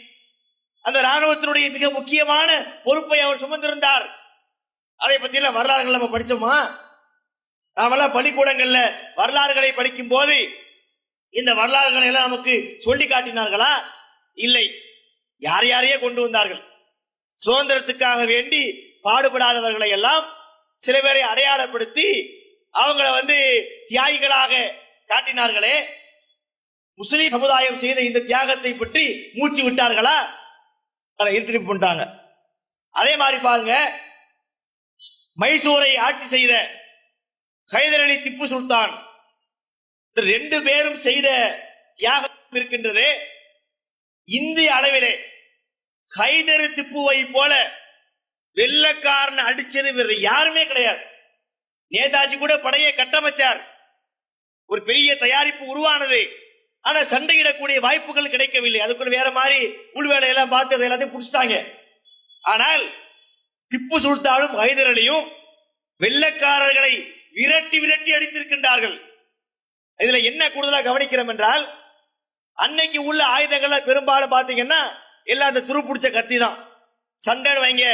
அந்த ராணுவத்தினுடைய மிக முக்கியமான பொறுப்பை அவர் சுமந்திருந்தார். அதை பத்தி எல்லாம் வரலாறுகள் நம்ம படிச்சோமா? நாமெல்லாம் பள்ளிக்கூடங்கள்ல வரலாறுகளை படிக்கும் போது இந்த வரலாறுகளை எல்லாம் நமக்கு சொல்லி காட்டினார்களா? இல்லை. யார் யாரையே கொண்டு வந்தார்கள். சுதந்திரத்துக்காக வேண்டி பாடுபடாதவர்களை எல்லாம் சில பேரை அடையாளப்படுத்தி அவங்கள தியாகிகளாக காட்டினார்களே. முஸ்லிம் சமுதாயம் செய்த இந்த தியாகத்தை பற்றி மூச்சு விட்டார்களா? அதை இருட்டு பண்ணிட்டாங்க. அதே மாதிரி பாருங்க, மைசூரை ஆட்சி செய்த ஹைதர் அலி, திப்பு சுல்தான், 2 பேரும் செய்த தியாகம் இருக்கின்றது. இந்திய அளவிலே ஹைதர், திப்புவை போல வெள்ளக்காரன் அடிச்சது வேற யாருமே கிடையாது. நேதாஜி கூட படையை கட்டமைச்சார், ஒரு பெரிய தயாரிப்பு உருவானது. ஆனா சண்டையிடக்கூடிய வாய்ப்புகள் கிடைக்கவில்லை. அதுக்குள்ள வேற மாதிரி உள்வேலையெல்லாம் பார்த்து எல்லாத்தையும் புடிச்சிட்டாங்க. ஆனால் திப்பு சுல்தானும் ஹைதர் அலியும் வெள்ளக்காரர்களை விரட்டி விரட்டி அடித்திருக்கின்றார்கள். இதுல என்ன கூடுதலா கவனிக்கிறோம் என்றால், அன்னைக்கு உள்ள ஆயுதங்கள் பெரும்பாலும் பாத்தீங்கன்னா எல்லாம் அந்த துருப்பிடிச்ச கத்தி தான். சண்டைன்னு வைங்க,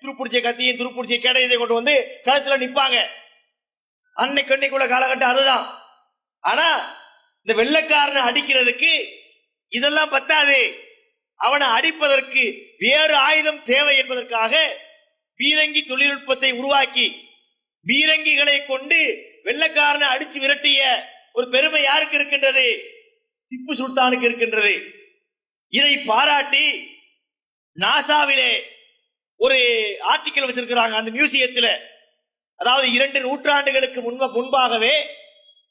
துருப்பிடிச்ச கத்தியும் துருப்பிடிச்ச கேடயத்தை கொண்டு வந்து களத்துல நிப்பாங்க. அன்னைக்குள்ள காலகட்டம் அதுதான். ஆனா இந்த வெள்ளக்காரனை அடிக்கிறதுக்கு இதெல்லாம் பத்தாது. அவனை அடிப்பதற்கு வேறு ஆயுதம் தேவை என்பதற்காக பீரங்கி தொழில்நுட்பத்தை உருவாக்கி பீரங்கிகளை கொண்டு வெள்ளக்காரனை அடிச்சு விரட்டிய ஒரு பெருமை யாருக்கு இருக்கின்றது? திப்பு சுல்தானுக்கு இருக்கின்றது. இதை பாராட்டி நாசாவிலே ஒரு ஆர்டிக்கல் வச்சிருக்கிறாங்க அந்த மியூசியத்தில். அதாவது 2 நூற்றாண்டுகளுக்கு முன்பாகவே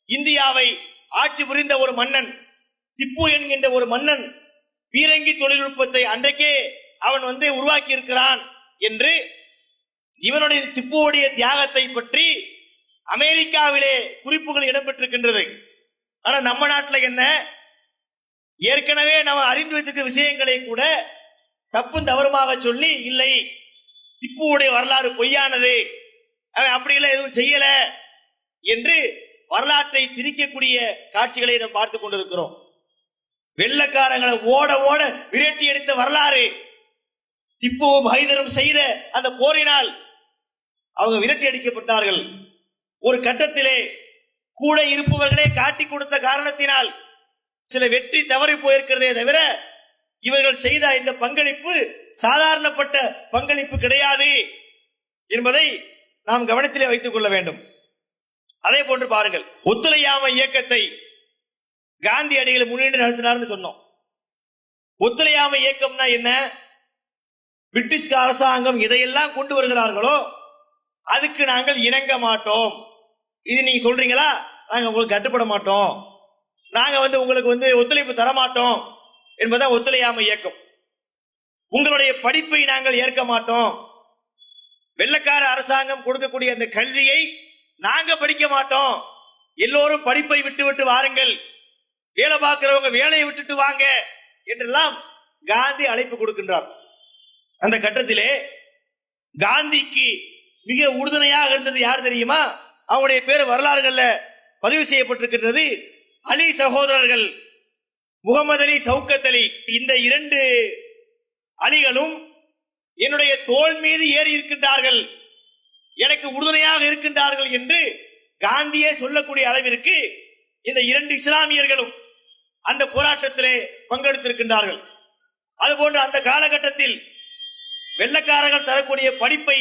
இந்தியாவை ஆட்சி புரிந்த ஒரு மன்னன், திப்பு என்கின்ற ஒரு மன்னன், பீரங்கி தொழில்நுட்பத்தை அன்றைக்கே அவன் உருவாக்கி இருக்கிறான் என்று, இவனுடைய திப்புவுடைய தியாகத்தை பற்றி அமெரிக்காவிலே குறிப்புகள் இடம்பெற்றிருக்கின்றது. ஆனா நம்ம நாட்டில் என்ன, ஏற்கனவே நம்ம அறிந்து வைத்திருக்கிற விஷயங்களை கூட தப்பும் தவறுமாக சொல்லி, இல்லை திப்புவுடைய வரலாறு பொய்யானது, அவன் அப்படி இல்லை எதுவும் செய்யல என்று வரலாற்றை திரிக்கக்கூடிய காட்சிகளை நாம் பார்த்துக் கொண்டிருக்கிறோம். வெள்ளக்காரங்களை ஓட ஓட விரட்டி எடுத்த வரலாறு. திப்புவும் ஹைதரும் செய்த அந்த போரினால் அவங்க விரட்டி அடிக்கப்பட்டார்கள். ஒரு கட்டத்திலே கூட இருப்பவர்களே காட்டி கொடுத்த காரணத்தினால் சில வெற்றி தவறி போயிருக்கிறதே தவிர இவர்கள் செய்த இந்த பங்களிப்பு சாதாரணப்பட்ட பங்களிப்பு கிடையாது என்பதை நாம் கவனத்திலே வைத்துக் கொள்ள வேண்டும். அதே போன்று பாருங்கள், ஒத்துழையாமை இயக்கத்தை காந்தியடிகள் முன்னின்று நடத்தினார்னு சொன்னோம். ஒத்துழையாமை இயக்கம்னா என்ன? பிரிட்டிஷ் அரசாங்கம் எதையெல்லாம் கொண்டு வருகிறார்களோ அதுக்கு நாங்கள் இணங்க மாட்டோம். இது நீங்க சொல்றீங்களா, நாங்க உங்களுக்கு கட்டுப்பட மாட்டோம், நாங்க உங்களுக்கு ஒத்துழைப்பு தர மாட்டோம் என்பதுதான் ஒத்துழையாமை இயக்கம். உங்களுடைய படிப்பை நாங்கள் ஏற்க மாட்டோம், வெள்ளக்கார அரசாங்கம் கொடுக்கக்கூடிய அந்த கல்வியை நாங்க படிக்க மாட்டோம், எல்லோரும் படிப்பை விட்டு விட்டு வாருங்கள், வேலை பார்க்கிறவங்க வேலையை விட்டுட்டு வாங்க என்றெல்லாம் காந்தி அழைப்பு கொடுக்கின்றார். அந்த கட்டத்திலே காந்திக்கு மிக உறுதுணையாக இருந்தது யார் தெரியுமா? அவருடைய பேர் வரலாறுகள்ல பதிவு செய்யப்பட்டிருக்கின்றது. அலி சகோதரர்கள், முகமது அலி, சவுக்கத் அலி. இந்த இரண்டு அலிகளும் என்னுடைய தோள் மீது ஏறி இருக்கின்றார்கள், எனக்கு உறுதுணையாக இருக்கின்றார்கள் என்று காந்தியே சொல்லக்கூடிய அளவிற்கு இந்த இரண்டு இஸ்லாமியர்களும் அந்த போராட்டத்திலே பங்கெடுத்திருக்கின்றார்கள். அதுபோன்று அந்த காலகட்டத்தில் வெள்ளக்காரர்கள் தரக்கூடிய படிப்பை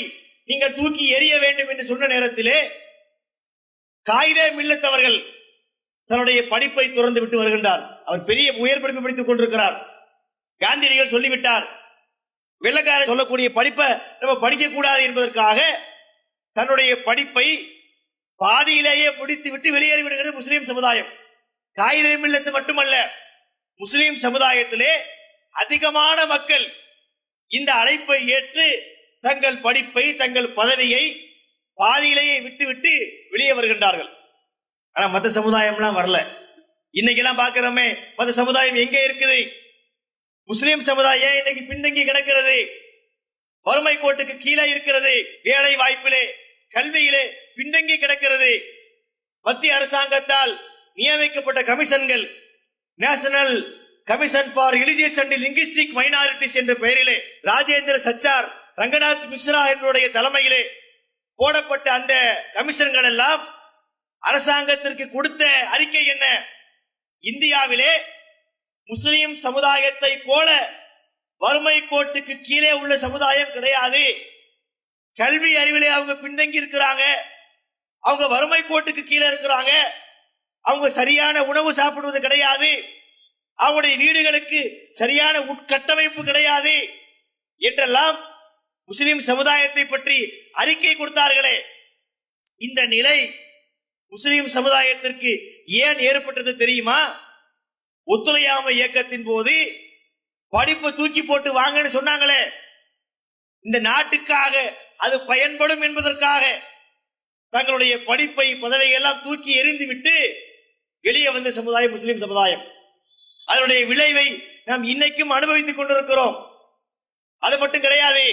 நீங்கள் தூக்கி எறிய வேண்டும் என்று சொன்ன நேரத்திலே காயிதே மில்லத் அவர்கள் தன்னுடைய படிப்பை துறந்து விட்டு வருகின்றார். அவர் பெரிய உயர் படிப்பு படித்துக் கொண்டிருக்கிறார். காந்தியடிகள் சொல்லிவிட்டார், வெள்ளக்காரர் சொல்லக்கூடிய படிப்பை நம்ம படிக்க கூடாது என்பதற்காக தன்னுடைய படிப்பை பாதியிலேயே முடித்து விட்டு வெளியேறி விடுகிறது முஸ்லிம் சமுதாயம். காயிதே மில்லத் மட்டுமல்ல, முஸ்லிம் சமுதாயத்திலே அதிகமான மக்கள் இந்த அழைப்பை ஏற்று தங்கள் படிப்பை, தங்கள் பதவியை பாதியிலேயே விட்டுவிட்டு வெளியே வருகின்றார்கள். ஆனா மற்ற சமுதாயம்லாம் வரல. இன்னைக்கெல்லாம் பார்க்கிறோமே, மற்ற சமுதாயம் எங்கே இருக்குது? முஸ்லிம் சமுதாயம் இன்னைக்கு பின்தங்கி கிடக்கிறது, வறுமை கோட்டுக்கு கீழே இருக்கிறது, வேலை வாய்ப்பிலே, கல்வியிலே பின்தங்கி கிடக்கிறது. மத்திய அரசாங்கத்தால் நியமிக்கப்பட்ட கமிஷன்கள், national commission for religious and linguistic minorities என்ற பெயரிலே ராஜேந்திர சச்சார், ரங்கநாத் மிஸ்ரா என்னுடைய தலைமையிலே போடப்பட்ட அந்த கமிஷன்கள் எல்லாம் அரசாங்கத்திற்கு கொடுத்த அறிக்கை என்ன? இந்தியாவிலே முஸ்லிம் சமுதாயத்தை போல வறுமை கோட்டுக்கு கீழே உள்ள சமுதாயம் கிடையாது. கல்வி அறிவிலே அவங்க பின்தங்கி இருக்கிறாங்க, அவங்க வறுமை கோட்டுக்கு கீழே இருக்கிறாங்க, அவங்க சரியான உணவு சாப்பிடுவது கிடையாது, அவங்களுடைய வீடுகளுக்கு சரியான உட்கட்டமைப்பு கிடையாது என்றெல்லாம் முஸ்லிம் சமுதாயத்தை பற்றி அறிக்கை கொடுத்தார்களே. இந்த நிலை முஸ்லிம் சமுதாயத்திற்கு ஏன் ஏற்பட்டது தெரியுமா? ஒத்துழையாமை இயக்கத்தின் போது படிப்பு தூக்கி போட்டு வாங்கன்னு சொன்னாங்களே, இந்த நாட்டுக்காக அது பயன்படும் என்பதற்காக தங்களுடைய படிப்பை, பதவியை எல்லாம் தூக்கி எறிந்து விட்டு வெளியே வந்த சமுதாயம் முஸ்லிம் சமுதாயம். அதனுடைய விளைவை நாம் இன்னைக்கும் அனுபவித்துக் கொண்டிருக்கிறோம். அது மட்டும் கிடையாது,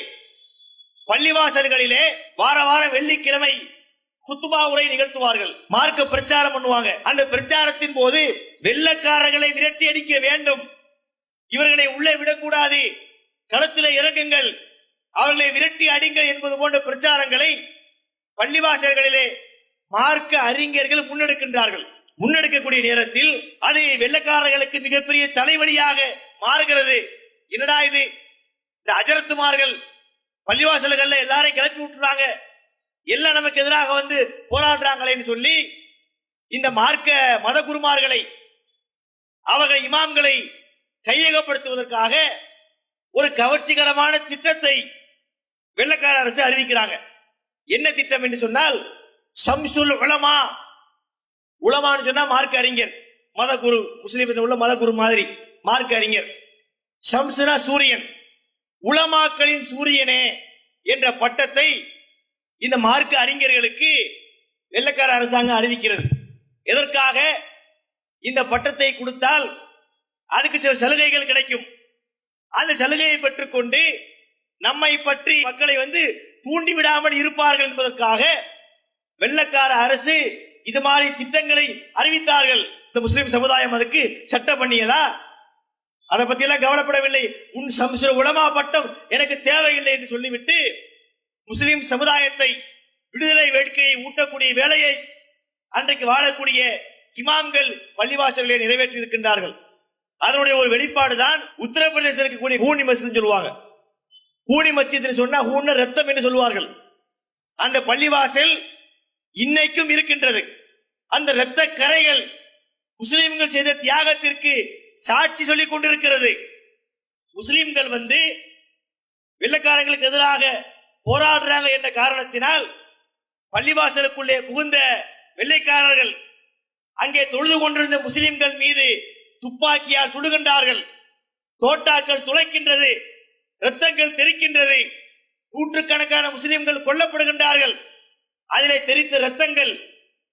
பள்ளிவாசல்களிலே வார வாரம் வெள்ளிக்கிழமை குத்துபா உரை நிகழ்த்துவார்கள், மார்க்க பிரச்சாரம் பண்ணுவாங்க. அந்த பிரச்சாரத்தின் போது வெள்ளக்காரர்களை விரட்டி அடிக்க வேண்டும், இவர்களை உள்ளே விடக்கூடாது, களத்திலே இறங்குங்கள், அவர்களை விரட்டி அடிங்கள் என்பது போன்ற பிரச்சாரங்களை பள்ளிவாசல்களிலே மார்க்க அறிஞர்கள் முன்னெடுக்கின்றார்கள். முன்னெடுக்கக்கூடிய நேரத்தில் அது வெள்ளக்காரர்களுக்கு மிகப்பெரிய தலைவலியாக மாறுகிறது. என்னடா இது, இந்த அஜரத்துமார்கள் பள்ளிவாசல்கள்ல எல்லாரையும் கிளப்பி விட்டுறாங்க, எல்லாம் நமக்கு எதிராக போராடுறாங்களேன்னு சொல்லி இந்த மார்க்க மத குருமார்களை, அவர்கள் இமாம்களை கையகப்படுத்துவதற்காக ஒரு கவர்ச்சிகரமான திட்டத்தை வெள்ளக்கார அரசு அறிவிக்கிறாங்க. என்ன திட்டம் என்று சொன்னால், ஷம்சுல் உலமா. உலமான்னு சொன்னா மார்க்க அறிஞர், மத குரு, முஸ்லிம் உள்ள மத குரு மாதிரி மார்க்க அறிஞர். ஷம்சுனா சூரியன், உலமாக்களின் சூரியனே என்ற பட்டத்தை இந்த மார்க்க அறிஞர்களுக்கு வெள்ளக்கார அரசாங்கம் அறிவிக்கிறது. எதற்காக? இந்த பட்டத்தை கொடுத்தால் அதுக்கு சில சலுகைகள் கிடைக்கும். அந்த சலுகையை பெற்றுக்கொண்டு நம்மை பற்றி மக்களை தூண்டி விடாமல் இருப்பார்கள் என்பதற்காக வெள்ளக்கார அரசு இது மாதிரி திட்டங்களை அறிவித்தார்கள். இந்த முஸ்லிம் சமுதாயம் அதுக்கு சட்டம் பண்ணியதா? அதை பத்தி எல்லாம் கவலைப்படவில்லை. உன் ஷம்சுல் உலமா பட்டம் எனக்கு தேவையில்லை என்று சொல்லிவிட்டு முஸ்லிம் சமுதாயத்தை விடுதலை வேட்கையை ஊட்டக்கூடிய வேலையை அன்றைக்கு வாழக்கூடிய இமாம்கள் பள்ளிவாசல்களை நிறைவேற்றி இருக்கின்றார்கள். அதனுடைய ஒரு வெளிப்பாடு தான் உத்தரப்பிரதேசத்தில் இருக்கக்கூடிய ஹூனி மஸ்ஜித் சொல்லுவாங்க. ஹூனி மஸ்ஜித் சொன்னா ஹூன்னு ரத்தம் என்று சொல்லுவார்கள். அந்த பள்ளிவாசல் இன்னைக்கும் இருக்கின்றது. அந்த இரத்த கரைகள் முஸ்லிம்கள் செய்த தியாகத்திற்கு சாட்சி சொல்லிக் கொண்டிருக்கிறது. முஸ்லிம்கள் வெள்ளைக்காரங்களுக்கு எதிராக போராடுறாங்க என்ற காரணத்தினால் பள்ளிவாசலுக்குள்ளே புகுந்த வெள்ளைக்காரர்கள் அங்கே தொழுது கொண்டிருந்த முஸ்லிம்கள் மீது துப்பாக்கியால் சுடுகின்றார்கள். தோட்டாக்கள் துளைக்கின்றது, இரத்தங்கள் தெரிக்கின்றது, நூற்றுக்கணக்கான முஸ்லிம்கள் கொல்லப்படுகின்றார்கள். அதிலே தெரித்த இரத்தங்கள்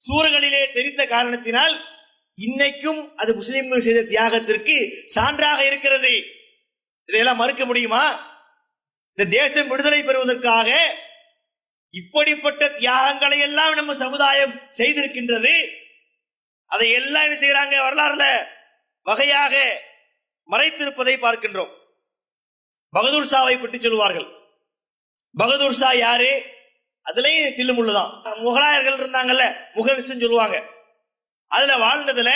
சூறுகளிலே தெரித்த காரணத்தினால் இன்னைக்கும் அது முஸ்லிம்கள் செய்த தியாகத்திற்கு சான்றாக இருக்கிறது. இதையெல்லாம் மறுக்க முடியுமா? இந்த தேசம் விடுதலை பெறுவதற்காக இப்படிப்பட்ட தியாகங்களை எல்லாம் நம்ம சமுதாயம் செய்திருக்கின்றது. அதை எல்லாம் என்ன செய்யறாங்க, வரலாறுல வகையாக மறைத்திருப்பதை பார்க்கின்றோம். பகதூர் ஷாவை பற்றி சொல்வார்கள். பகதூர் ஷா யாரு? அதுலயும் தில்லுமுள்ளுதான். முகலாயர்கள் இருந்தாங்கல்ல, முகல்ஸ் சொல்லுவாங்க. அதுல வாழ்ந்ததுல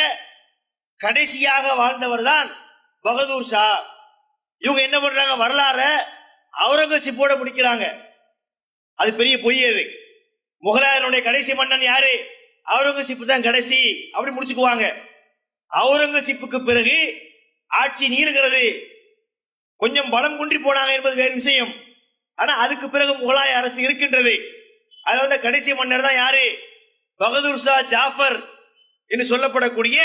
கடைசியாக வாழ்ந்தவர் தான் பகதூர் ஷா. இவங்க என்ன பண்றாங்க, வரலாற அவுரங்கசீப்போட முடிக்கிறாங்க. அது பெரிய பொய். அது முகலாயருடைய கடைசி மன்னன் யாரு? அவுரங்கசீப் தான் கடைசி, அப்படி முடிச்சுக்குவாங்க. அவுரங்கசீப்புக்கு பிறகு ஆட்சி நீளுகிறது. கொஞ்சம் பலம் குன்றி போனாங்க என்பது வேறு விஷயம். ஆனா அதுக்கு பிறகு முகலாய அரசு இருக்கின்றது. அதுல கடைசி மன்னர் தான் யாரு? பகதூர் ஷா ஜாஃபர் என்று சொல்லப்படக்கூடிய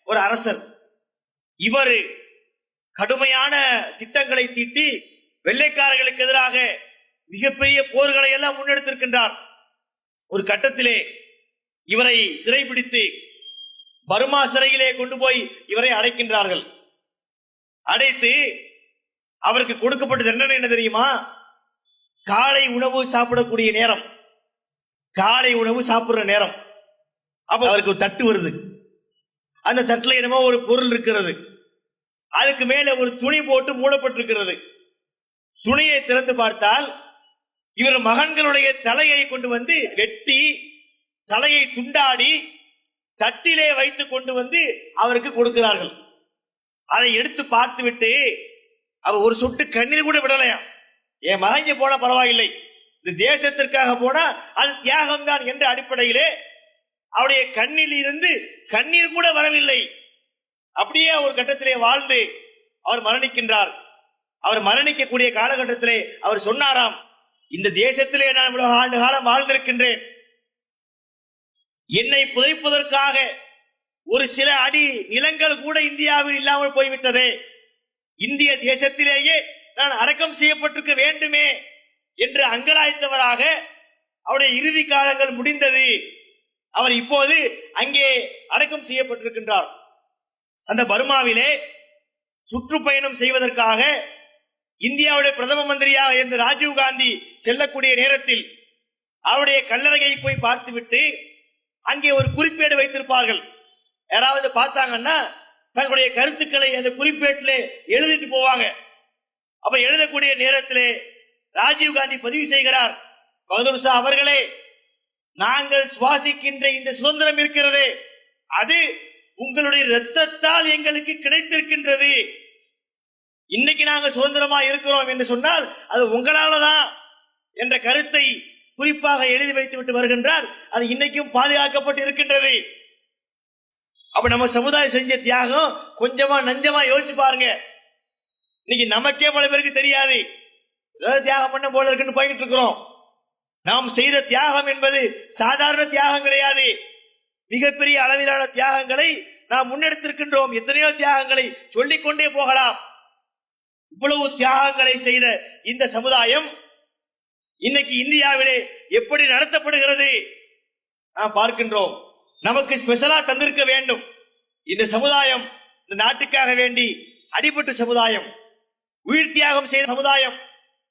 ஒரு அரசர். இவர் கடுமையான திட்டங்களை தீட்டி வெள்ளைக்காரர்களுக்கு எதிராக மிகப்பெரிய போர்களை எல்லாம் முன்னெடுத்திருக்கின்றார். ஒரு கட்டத்திலே இவரை சிறைபிடித்து பர்மா சிறையிலே கொண்டு போய் இவரை அடைக்கின்றார்கள். அடைத்து அவருக்கு கொடுக்கப்பட்ட தண்டனை என்ன தெரியுமா? காலை உணவு சாப்பிடக்கூடிய நேரம், காலை உணவு சாப்பிடுற நேரம். அப்ப அவருக்கு ஒரு தட்டு வருது. அந்த தட்டுல என்னமோ ஒரு பொருள் இருக்கிறது. அதுக்கு மேல ஒரு துணி போட்டு மூடப்பட்டிருக்கிறது. துணியை திறந்து பார்த்தால் இவர் மகன்களுடைய தலையை கொண்டு வெட்டி தலையை துண்டாடி தட்டிலே வைத்து கொண்டு அவருக்கு கொடுக்கிறார்கள். அதை எடுத்து பார்த்து விட்டு அவர் ஒரு சொட்டு கண்ணீர் கூட விடலையாம். என் மகன் போனா பரவாயில்லை, இந்த தேசத்திற்காக போனா அது தியாகம் தான் என்ற அடிப்படையிலே அவருடைய கண்ணில் இருந்து கண்ணீர் கூட வரவில்லை. அப்படியே ஒரு கட்டத்திலே வாழ்ந்து அவர் மரணிக்கின்றார். அவர் மரணிக்கக்கூடிய காலகட்டத்திலே அவர் சொன்னாராம், இந்த தேசத்திலே நான் இவ்வளவு ஆண்டு காலம் வாழ்ந்திருக்கின்றேன், என்னை புதைப்பதற்காக ஒரு சில அடி நிலங்கள் கூட இந்தியாவில் இல்லாமல் போய்விட்டதே, இந்திய தேசத்திலேயே நான் அடக்கம் செய்யப்பட்டிருக்க வேண்டுமே என்று அங்கலாய்த்தவராக அவருடைய இறுதி காலங்கள் முடிந்தது. அவர் இப்போது அங்கே அடக்கம் செய்யப்பட்டிருக்கின்றார். அந்த பர்மாவிலே சுற்றுப்பயணம் செய்வதற்காக இந்தியாவுடைய பிரதம மந்திரியாக இருந்த ராஜீவ் காந்தி செல்லக்கூடிய நேரத்தில் அவருடைய கல்லறையை போய் பார்த்துவிட்டு அங்கே ஒரு குறிப்பேடு வைத்திருப்பார்கள். யாராவது பார்த்தாங்கன்னா தங்களுடைய கருத்துக்களை அந்த குறிப்பேட்டிலே எழுதிட்டு போவாங்க. அப்ப எழுதக்கூடிய நேரத்திலே ராஜீவ் காந்தி பதிவு செய்கிறார், பகதூர் ஷா அவர்களே, நாங்கள் சுவாசிக்கின்ற இந்த சுதந்திரம் இருக்கிறது, அது உங்களுடைய இரத்தத்தால் எங்களுக்கு கிடைத்திருக்கின்றது. இன்னைக்கு நாங்க சுதந்திரமா இருக்கிறோம் என்று சொன்னால் அது உங்களாலதான் என்ற கருத்தை குறிப்பாக எழுதி வைத்து விட்டு வருகின்றார். அது இன்னைக்கும் பாதுகாக்கப்பட்டு இருக்கின்றது. அப்ப நம்ம சமுதாயம் செஞ்ச தியாகம் கொஞ்சமா நஞ்சமா யோசிச்சு பாருங்க. இன்னைக்கு நமக்கே பல பேருக்கு தெரியாது, ஏதாவது தியாகம் பண்ண போல இருக்குன்னு போய்கிட்டு இருக்கிறோம். நாம் செய்த தியாகம் என்பது சாதாரண தியாகம் கிடையாது. மிகப்பெரிய அளவிலான தியாகங்களை நாம் முன்னெடுத்திருக்கின்றோம். எத்தனையோ தியாகங்களை சொல்லிக்கொண்டே போகலாம். இவ்வளவு தியாகங்களை செய்த இந்த சமுதாயம் இன்னைக்கு இந்தியாவிலே எப்படி நடத்தப்படுகிறது நாம் பார்க்கின்றோம். நமக்கு ஸ்பெஷலா தந்திருக்க வேண்டும். இந்த சமுதாயம் இந்த நாட்டுக்காக வேண்டி அடிபட்ட சமுதாயம், உயிர் தியாகம் செய்த சமுதாயம்,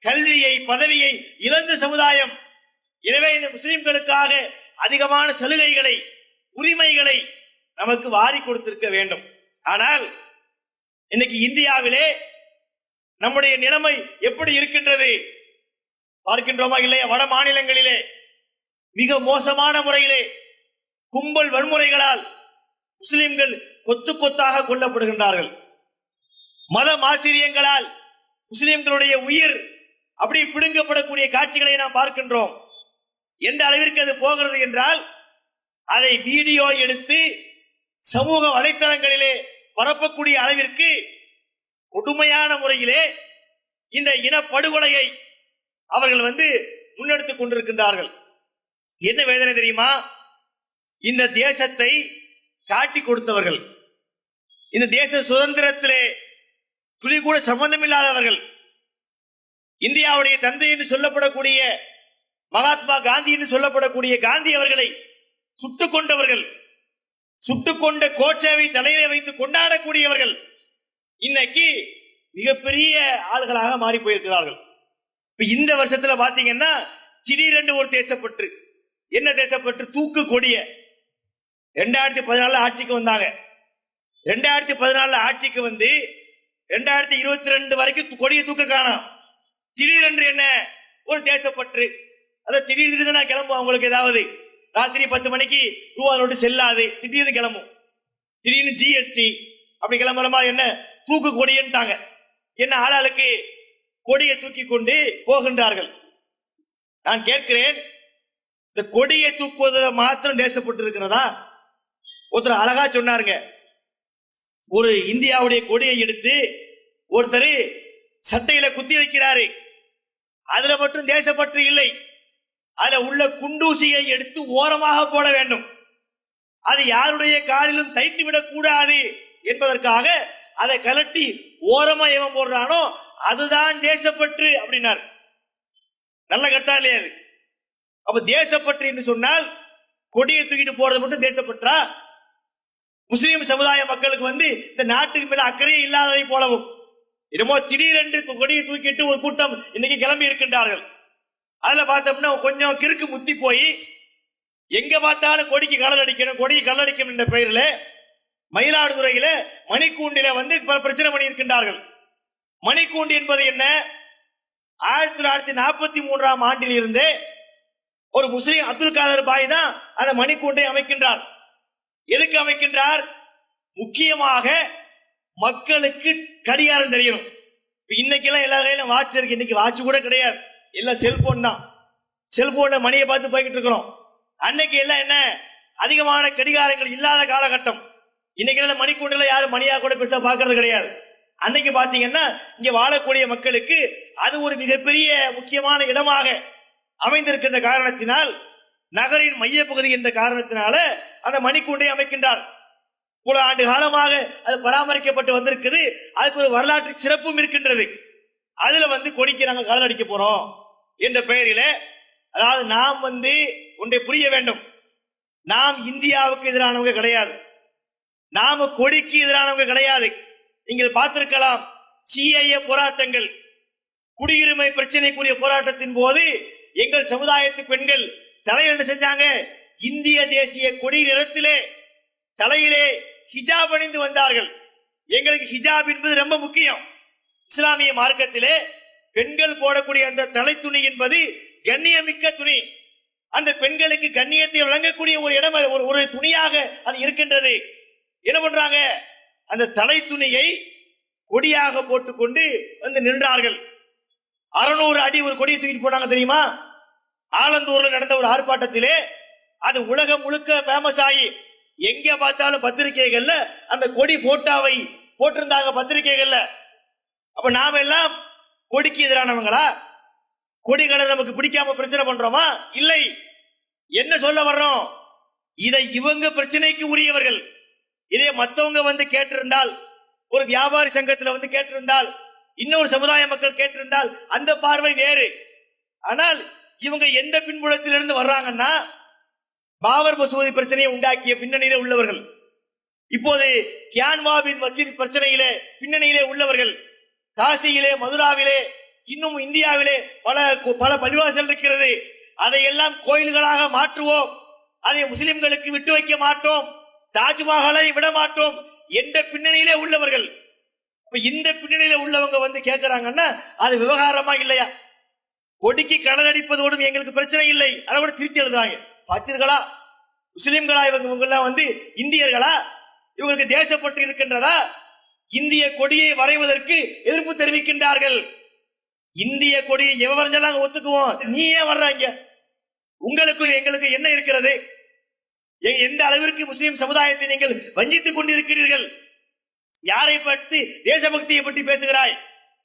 கல்வியை பதவியை இழந்த சமுதாயம். எனவே இந்த முஸ்லிம்களுக்காக அதிகமான சலுகைகளை உரிமைகளை நமக்கு வாரி கொடுத்திருக்க வேண்டும். ஆனால் இன்னைக்கு இந்தியாவிலே நம்முடைய நிலைமை எப்படி இருக்கின்றது பார்க்கின்றோமா இல்லையா? வட மாநிலங்களிலே மிக மோசமான முறையிலே கும்பல் வன்முறைகளால் முஸ்லிம்கள் கொத்து கொத்தாக கொல்லப்படுகின்றார்கள். மத ஆச்சரியங்களால் முஸ்லிம்களுடைய உயிர் அப்படி பிடுங்கப்படக்கூடிய காட்சிகளை நாம் பார்க்கின்றோம். எந்த அளவிற்கு அது போகிறது என்றால் அதை வீடியோ எடுத்து சமூக வலைத்தளங்களிலே பரப்பக்கூடிய அளவிற்கு கொடுமையான முறையிலே இந்த இனப்படுகொலையை அவர்கள் முன்னெடுத்துக் கொண்டிருக்கின்றார்கள். என்ன வேதனை தெரியுமா? இந்த தேசத்தை காட்டி கொடுத்தவர்கள், இந்த தேச சுதந்திரத்திலே துளி கூட சம்பந்தமில்லாதவர்கள், இந்தியாவுடைய தந்தை என்று சொல்லப்படக்கூடிய மகாத்மா காந்தி என்று சொல்லப்படக்கூடிய காந்தி அவர்களை சுட்டுக் கொண்டவர்கள், சுட்டுக்கொண்ட கோட்சேவை தலையிலே வைத்து கொண்டாடக்கூடியவர்கள் இன்னைக்கு மிகப்பெரிய ஆள்களாக மாறி போயிருக்கிறார்கள். இந்த வருஷத்துல பாத்தீங்கன்னா திடீரென்று ஒரு தேசப்பற்று, என்ன தேசப்பற்று? தூக்கு கொடிய 2014 ஆட்சிக்கு வந்தாங்க. 2014 ஆட்சிக்கு 2022 வரைக்கும் கொடிய தூக்க காணோம். திடீரென்று என்ன ஒரு தேசப்பற்று? அத திடீர்னு நான் கிளம்பும், அவங்களுக்கு ஏதாவது ராத்திரி 10 மணிக்கு ரூபா நோட்டு செல்லாது, திடீர்னு கிளம்பும். திடீர்னு ஜிஎஸ்டி அப்படி கிளம்புற மாதிரி என்ன தூக்கு கொடியன்ட்டாங்க. என்ன ஆளாளுக்கு கொடியை தூக்கி கொண்டு போகின்றார்கள். நான் கேட்கிறேன், இந்த கொடியை தூக்குவதில் மாத்திரம் தேசப்பட்டு இருக்கிறதா? ஒருத்தர் அழகா சொன்னாருங்க, ஒரு இந்தியாவுடைய கொடியை எடுத்து ஒருத்தர் சட்டையில குத்தி வைக்கிறாரு, அதுல மட்டும் தேசப்பற்று இல்லை, அதுல உள்ள குண்டூசியை எடுத்து ஓரமாக போட வேண்டும், அது யாருடைய காலிலும் தைத்து விடக் கூடாது என்பதற்காக அதை கலட்டி ஓரமா எவன் போடுறானோ அதுதான் தேசப்பற்று அப்படின்னார். நல்ல கட்டா இல்லையா அது? அப்ப தேசப்பற்று என்று சொன்னால் கொடியை தூக்கிட்டு போறது மட்டும் தேசப்பற்றா? முஸ்லிம் சமுதாய மக்களுக்கு இந்த நாட்டுக்கு மேல அக்கறையே இல்லாததை போலவும் என்னமோ திடீரென்று கொடியை தூக்கிட்டு ஒரு கூட்டம் இன்னைக்கு கிளம்பி இருக்கின்றார்கள். அதுல பார்த்தோம்னா கொஞ்சம் கிறுக்கு முத்தி போய் எங்க பார்த்தாலும் கொடிக்கு கலர் அடிக்கணும், கொடிக்கு கலர் அடிக்கணும் என்ற பெயரில் மயிலாடுதுறையில மணிக்கூண்டில பிரச்சனை பண்ணி இருக்கின்றார்கள். மணிக்கூண்டு என்பது என்ன? 1943 ஆண்டில் இருந்து ஒரு முஸ்லிம் அப்துல் காதர் பாய் தான் அந்த மணிக்கூண்டை அமைக்கின்றார். எதுக்கு அமைக்கின்றார்? முக்கியமாக மக்களுக்கு கடிகாரம் தெரியணும். இன்னைக்கு எல்லாம் எல்லா கையிலும் வாட்ச் இருக்கு, இன்னைக்கு வாட்ச் கூட கிடையாது, எல்லாம் செல்போன் தான். செல்போன்ல மணியை பார்த்து போய்கிட்டு இருக்கிறோம். அன்னைக்கு எல்லாம் என்ன அதிகமான கடிகாரங்கள் இல்லாத காலகட்டம். இன்னைக்கு எல்லாம் மணிக்கூண்டுல யாரும் மணியா கூட பெருசா பாக்குறது கிடையாது. அன்னைக்கு பாத்தீங்கன்னா இங்க வாழக்கூடிய மக்களுக்கு அது ஒரு மிகப்பெரிய முக்கியமான இடமாக அமைந்திருக்கின்ற காரணத்தினால், நகரின் மையப்பகுதி என்ற காரணத்தினால அந்த மணிக்கூண்டை அமைக்கின்றார். பல ஆண்டு காலமாக அது பராமரிக்கப்பட்டு வந்திருக்குது. அதுக்கு ஒரு வரலாற்று சிறப்பும் இருக்கின்றது. அதுல கொடிக்கு நாங்கள் கலர் அடிக்க போறோம் என்ற பெயரில, அதாவது நாம் ஒன்றை புரிய வேண்டும், நாம் இந்தியாவுக்கு எதிரானவங்க கிடையாது, நாம கொடிக்கு எதிரானவங்க கிடையாது. நீங்கள் பார்த்திருக்கலாம், சிஐஏ போராட்டங்கள், குடியுரிமை பிரச்சனைக்குரிய போராட்டத்தின் போது எங்கள் சமுதாயத்து பெண்கள் தலையில் என்ன செஞ்சாங்க? இந்திய தேசிய கொடி நிறத்திலே தலையிலே ஹிஜாப் அணிந்து வந்தார்கள். எங்களுக்கு ஹிஜாப் என்பது ரொம்ப முக்கியம். இஸ்லாமிய மார்க்கத்திலே பெண்கள் போடக்கூடிய அந்த தலை துணி என்பது கண்ணியமிக்க துணி. அந்த பெண்களுக்கு கண்ணியத்தை வழங்கக்கூடிய ஒரு இடம், ஒரு துணியாக அது இருக்கின்றது. என்ன பண்றாங்க? அந்த தலை துணியை கொடியாக போட்டுக்கொண்டு நின்றார்கள். 600 அடி ஒரு கொடியை தூக்கிட்டு போனாங்க தெரியுமா? ஆலந்தூர்ல நடந்த ஒரு ஆர்ப்பாட்டத்திலே அது உலகம் முழுக்க ஃபேமஸ் ஆகி எங்க பார்த்தாலும் பத்திரிகைகள்ல அந்த கொடி போட்டோவை போட்டிருந்தாங்க பத்திரிகைகள்ல. அப்ப நாம எல்லாம் கொடிக்கு எதிரானவங்களா? கொடிகளை நமக்கு பிடிக்காம பிரச்சனை பண்றோமா? இல்லை. என்ன சொல்ல வர்றோம்? இதை இவங்க பிரச்சனைக்கு உரியவர்கள். இதே மத்தவங்க கேட்டிருந்தால், ஒரு வியாபாரி சங்கத்துல கேட்டிருந்தால், இன்னொரு சமுதாய மக்கள் கேட்டிருந்தால் அந்த பார்வை வேறு. ஆனால் இவங்க எந்த பின்புலத்திலிருந்து வர்றாங்கன்னா, பாபர் மசூதி பிரச்சனையை உண்டாக்கிய பின்னணியிலே உள்ளவர்கள், இப்போது கியான்வாபி மஸ்ஜித் பிரச்சனையிலே பின்னணியிலே உள்ளவர்கள், காசியிலே, மதுராவிலே, இன்னும் இந்தியாவிலே பல பள்ளிவாசல் இருக்கிறது, அதையெல்லாம் கோயில்களாக மாற்றுவோம், அதை முஸ்லிம்களுக்கு விட்டு வைக்க மாட்டோம், தாஜ்மஹாலை விட மாட்டோம் என்ற பின்னணியிலே உள்ளவர்கள். இந்த பின்னணியில உள்ளவங்க கேட்கிறாங்கன்னா அது விவகாரமா இல்லையா? கொடிக்கு கலர் அடிப்பதோடும் எங்களுக்கு பிரச்சனை இல்லை, அதை கூட திருத்தி எழுதுறாங்க. பார்த்தீர்களா? முஸ்லிம்களா இவங்க எல்லாம் இந்தியர்களா? இவங்களுக்கு தேசப்பட்டு இருக்கின்றதா? இந்திய கொடியை வரைவதற்கு எதிர்ப்பு தெரிவிக்கின்றார்கள். இந்திய கொடியை எவ வரைஞ்சாலும் ஒத்துக்குவோம், நீ ஏன் வர்றாங்க? உங்களுக்கு எங்களுக்கு என்ன இருக்கிறது? எந்த அளவிற்கு முஸ்லிம் சமுதாயத்தை நீங்கள் வஞ்சித்துக் கொண்டிருக்கிறீர்கள்? யாரை பற்றி தேசபக்தியை பற்றி பேசுகிறாய்?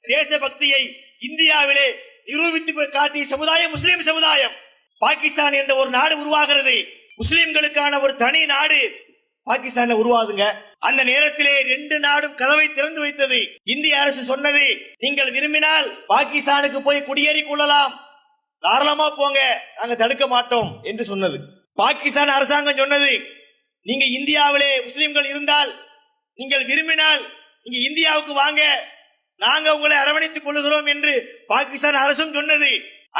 தேசபக்தியை இந்தியாவிலே நிரூபித்து காட்டிய சமுதாயம் முஸ்லிம் சமுதாயம். பாகிஸ்தான் என்ற ஒரு நாடு உருவாகிறது, முஸ்லிம்களுக்கான ஒரு தனி நாடு பாகிஸ்தான்ல உருவாதுங்க. அந்த நேரத்திலே 2 நாடும் கதவை திறந்து வைத்தது. இந்திய அரசு சொன்னது, நீங்கள் விரும்பினால் பாகிஸ்தானுக்கு போய் குடியேறி கொள்ளலாம், தாராளமா போங்க, நாங்க தடுக்க மாட்டோம் என்று சொன்னது. பாகிஸ்தான் அரசாங்கம் சொன்னது, நீங்க இந்தியாவிலே முஸ்லிம்கள் இருந்தால், நீங்கள் விரும்பினால் நீங்க இந்தியாவுக்கு வாங்க, நாங்க உங்களை அரவணைத்துக் கொள்ளுகிறோம் என்று பாகிஸ்தான் அரசும் சொன்னது.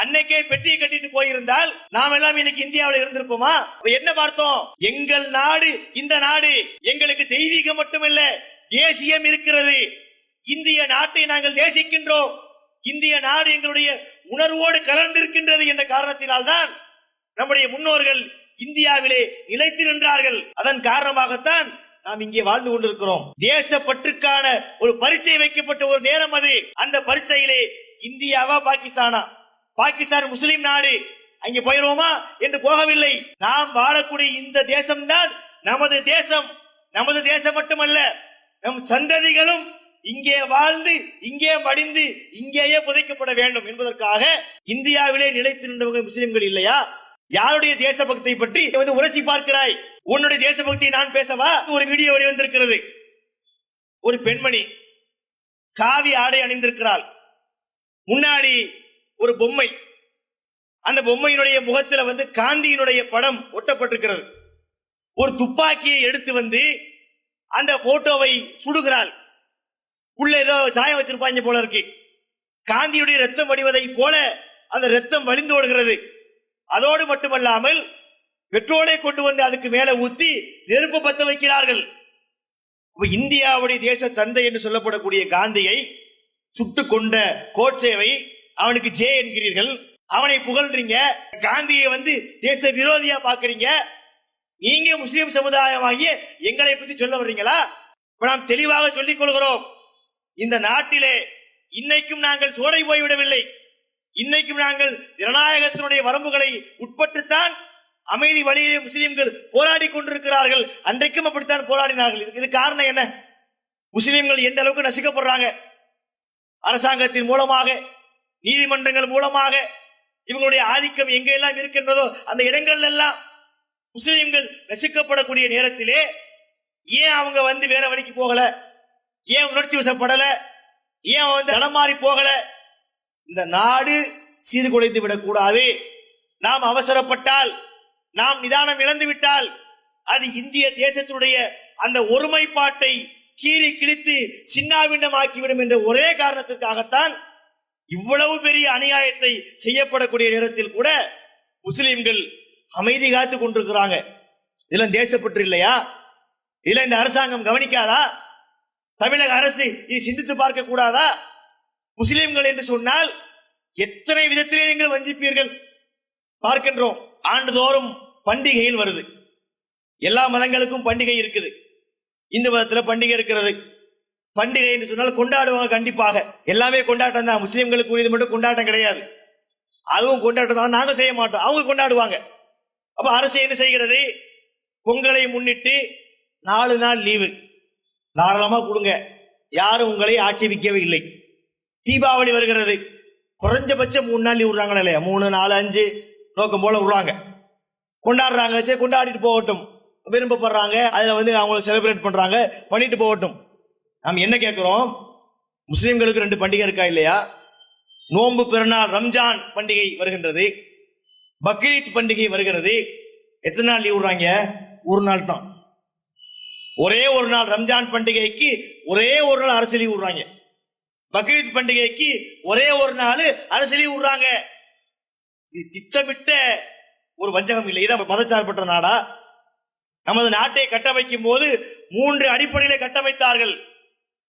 அன்னைக்கே பெட்டியை கட்டிட்டு போயிருந்தால் நாம் எல்லாம் இன்னைக்கு இந்தியாவில் இருந்திருப்போமா? என்ன பார்த்தோம்? எங்கள் நாடு இந்த நாடு, எங்களுக்கு தெய்வீகம் மட்டுமல்ல தேசியம் இருக்கிறது. இந்திய நாட்டை நாங்கள் நேசிக்கின்றோம், இந்திய நாடு எங்களுடைய உணர்வோடு கலந்திருக்கின்றது என்ற காரணத்தினால் தான் நம்முடைய முன்னோர்கள் இந்தியாவிலே நிலைத்து நின்றார்கள். அதன் காரணமாகத்தான் நாம் இங்கே வாழ்ந்து கொண்டிருக்கிறோம். தேசப்பற்றுக்கான ஒரு பரீட்சை வைக்கப்பட்ட ஒரு நேரம் அது. அந்த பரீட்சையிலே இந்தியாவா பாகிஸ்தானா? பாகிஸ்தான் முஸ்லிம் நாடு, அங்கே போயிடுவோமா என்று போகவில்லை. நாம் வாழக்கூடிய இந்த தேசம்தான் நமது தேசம். நமது தேசம் மட்டுமல்ல, நம் சந்ததிகளும் இங்கே வாழ்ந்து இங்கே மடிந்து இங்கேயே புதைக்கப்பட வேண்டும் என்பதற்காக இந்தியாவிலே நிலைத்து நின்றவங்க முஸ்லிம்கள் இல்லையா? யாருடைய தேசபக்தியை பற்றி உரசி பார்க்கிறாய்? உன்னுடைய தேசபக்தியை நான் பேசவா? ஒரு வீடியோ வெளிவந்திருக்கிறது. ஒரு பெண்மணி காவி ஆடை அணிந்திருக்கிறாள். முன்னாடி ஒரு பொம்மை, அந்த பொம்மையினுடைய முகத்தில் காந்தியினுடைய படம் ஒட்டப்பட்டிருக்கிறது. ஒரு துப்பாக்கியை எடுத்து அந்த போட்டோவை சுடுகிறாள். உள்ள ஏதோ சாயம் வச்சிருப்பாங்க போல இருக்கு. காந்தியுடைய ரத்தம் வடிவதை போல அந்த ரத்தம் வழிந்தோடுகிறது. அதோடு மட்டுமல்லாமல் பெட்ரோலை கொண்டு அதுக்கு மேல ஊத்தி நெருப்பு பத்த வைக்கிறார்கள். இந்தியாவுடைய தேச தந்தை என்று சொல்லப்படக்கூடிய காந்தியை சுட்டு கொண்ட கோட்சேவை அவனுக்கு ஜே என்கிறீர்கள், அவனை புகழ்றீங்க. காந்தியை தேச விரோதியா பாக்குறீங்க. நீங்க முஸ்லிம் சமுதாயமாகிய எங்களை பத்தி சொல்ல வர்றீங்களா? நாம் தெளிவாக சொல்லிக் கொள்கிறோம், இந்த நாட்டிலே இன்னைக்கும் நாங்கள் சோடை போய்விடவில்லை. இன்னைக்கும் நாங்கள் ஜனநாயகத்தினுடைய வரம்புகளை உட்பட்டுத்தான் அமைதி வழியிலே முஸ்லிம்கள் போராடி கொண்டிருக்கிறார்கள். அன்றைக்கும் அப்படித்தான் போராடினார்கள். இது காரணம் என்ன? முஸ்லிம்கள் எந்த அளவுக்கு நசுக்கப்படுறாங்க? அரசாங்கத்தின் மூலமாக, நீதிமன்றங்கள் மூலமாக இவங்களுடைய ஆதிக்கம் எங்கெல்லாம் இருக்கின்றதோ அந்த இடங்கள் எல்லாம் முஸ்லிம்கள் நசுக்கப்படக்கூடிய நேரத்திலே ஏன் அவங்க வேற வழிக்கு போகல? ஏன் உணர்ச்சி வசப்படல? ஏன் தடமாறி போகல? இந்த நாடு சீர்குலைத்து விடக்கூடாது. நாம் அவசரப்பட்டால், நாம் நிதானம் இழந்து விட்டால் அது இந்திய தேசத்தினுடைய அந்த ஒருமைப்பாட்டை கீறி கிழித்து சின்னாபின்னமாக்கிவிடும் என்ற ஒரே காரணத்திற்காகத்தான் இவ்வளவு பெரிய அநியாயத்தை செய்யப்படக்கூடிய நேரத்தில் கூட முஸ்லிம்கள் அமைதி காத்து கொண்டிருக்கிறாங்க. இதெல்லாம் தேசப்பற்று இல்லையா? இதுல இந்த அரசாங்கம் கவனிக்காதா? தமிழக அரசு இது சிந்தித்து பார்க்க கூடாதா? முஸ்லிம்கள் என்று சொன்னால் எத்தனை விதத்திலே நீங்கள் வஞ்சிப்பீர்கள் பார்க்கின்றோம். ஆண்டுதோறும் பண்டிகைகள் வருது. எல்லா மதங்களுக்கும் பண்டிகை இருக்குது. இந்து மதத்துல பண்டிகை இருக்கிறது. பண்டிகை என்று சொன்னால் கொண்டாடுவாங்க. கண்டிப்பாக எல்லாமே கொண்டாட்டம் தான். முஸ்லிம்களுக்கு இது மட்டும் கொண்டாட்டம் கிடையாது. அதுவும் கொண்டாட்டம் தான். நாங்க செய்ய மாட்டோம், அவங்க கொண்டாடுவாங்க. அப்ப அரசு என்ன செய்கிறது? பொங்கலை முன்னிட்டு 4 நாள் லீவு தாராளமா கொடுங்க, யாரும் உங்களை ஆட்சேபிக்கவே இல்லை. தீபாவளி வருகிறது, குறைஞ்சபட்சம் 3 நாள் லீவ் விடுறாங்களா இல்லையா? 3, 4, 5 நோக்கம் போல விடுறாங்க. கொண்டாடுறாங்க, சரி கொண்டாடிட்டு போகட்டும். விரும்பப்படுறாங்க, அதுல அவங்கள செலிப்ரேட் பண்றாங்க, பண்ணிட்டு போகட்டும். நாம் என்ன கேட்கிறோம்? முஸ்லிம்களுக்கு 2 பண்டிகை இருக்கா இல்லையா? நோன்பு பெருநாள் ரம்ஜான் பண்டிகை வருகின்றது, பக்ரீத் பண்டிகை வருகிறது. எத்தனை நாள் லீவ் விடுறாங்க? 1 நாள் தான். ஒரே ஒரு நாள் ரம்ஜான் பண்டிகைக்கு ஒரே ஒரு நாள் அரசு லீவ் விடுறாங்க. பக்ரீத் பண்டிகைக்கு ஒரே ஒரு நாள் அரசு லீவ் விடுறாங்க. இது திட்டமிட்ட ஒரு வஞ்சகம் இல்லை. இதான் மதச்சார்பற்ற நாடா? நமது நாட்டை கட்டமைக்கும் போது 3 அடிப்படையில கட்டமைத்தார்கள்.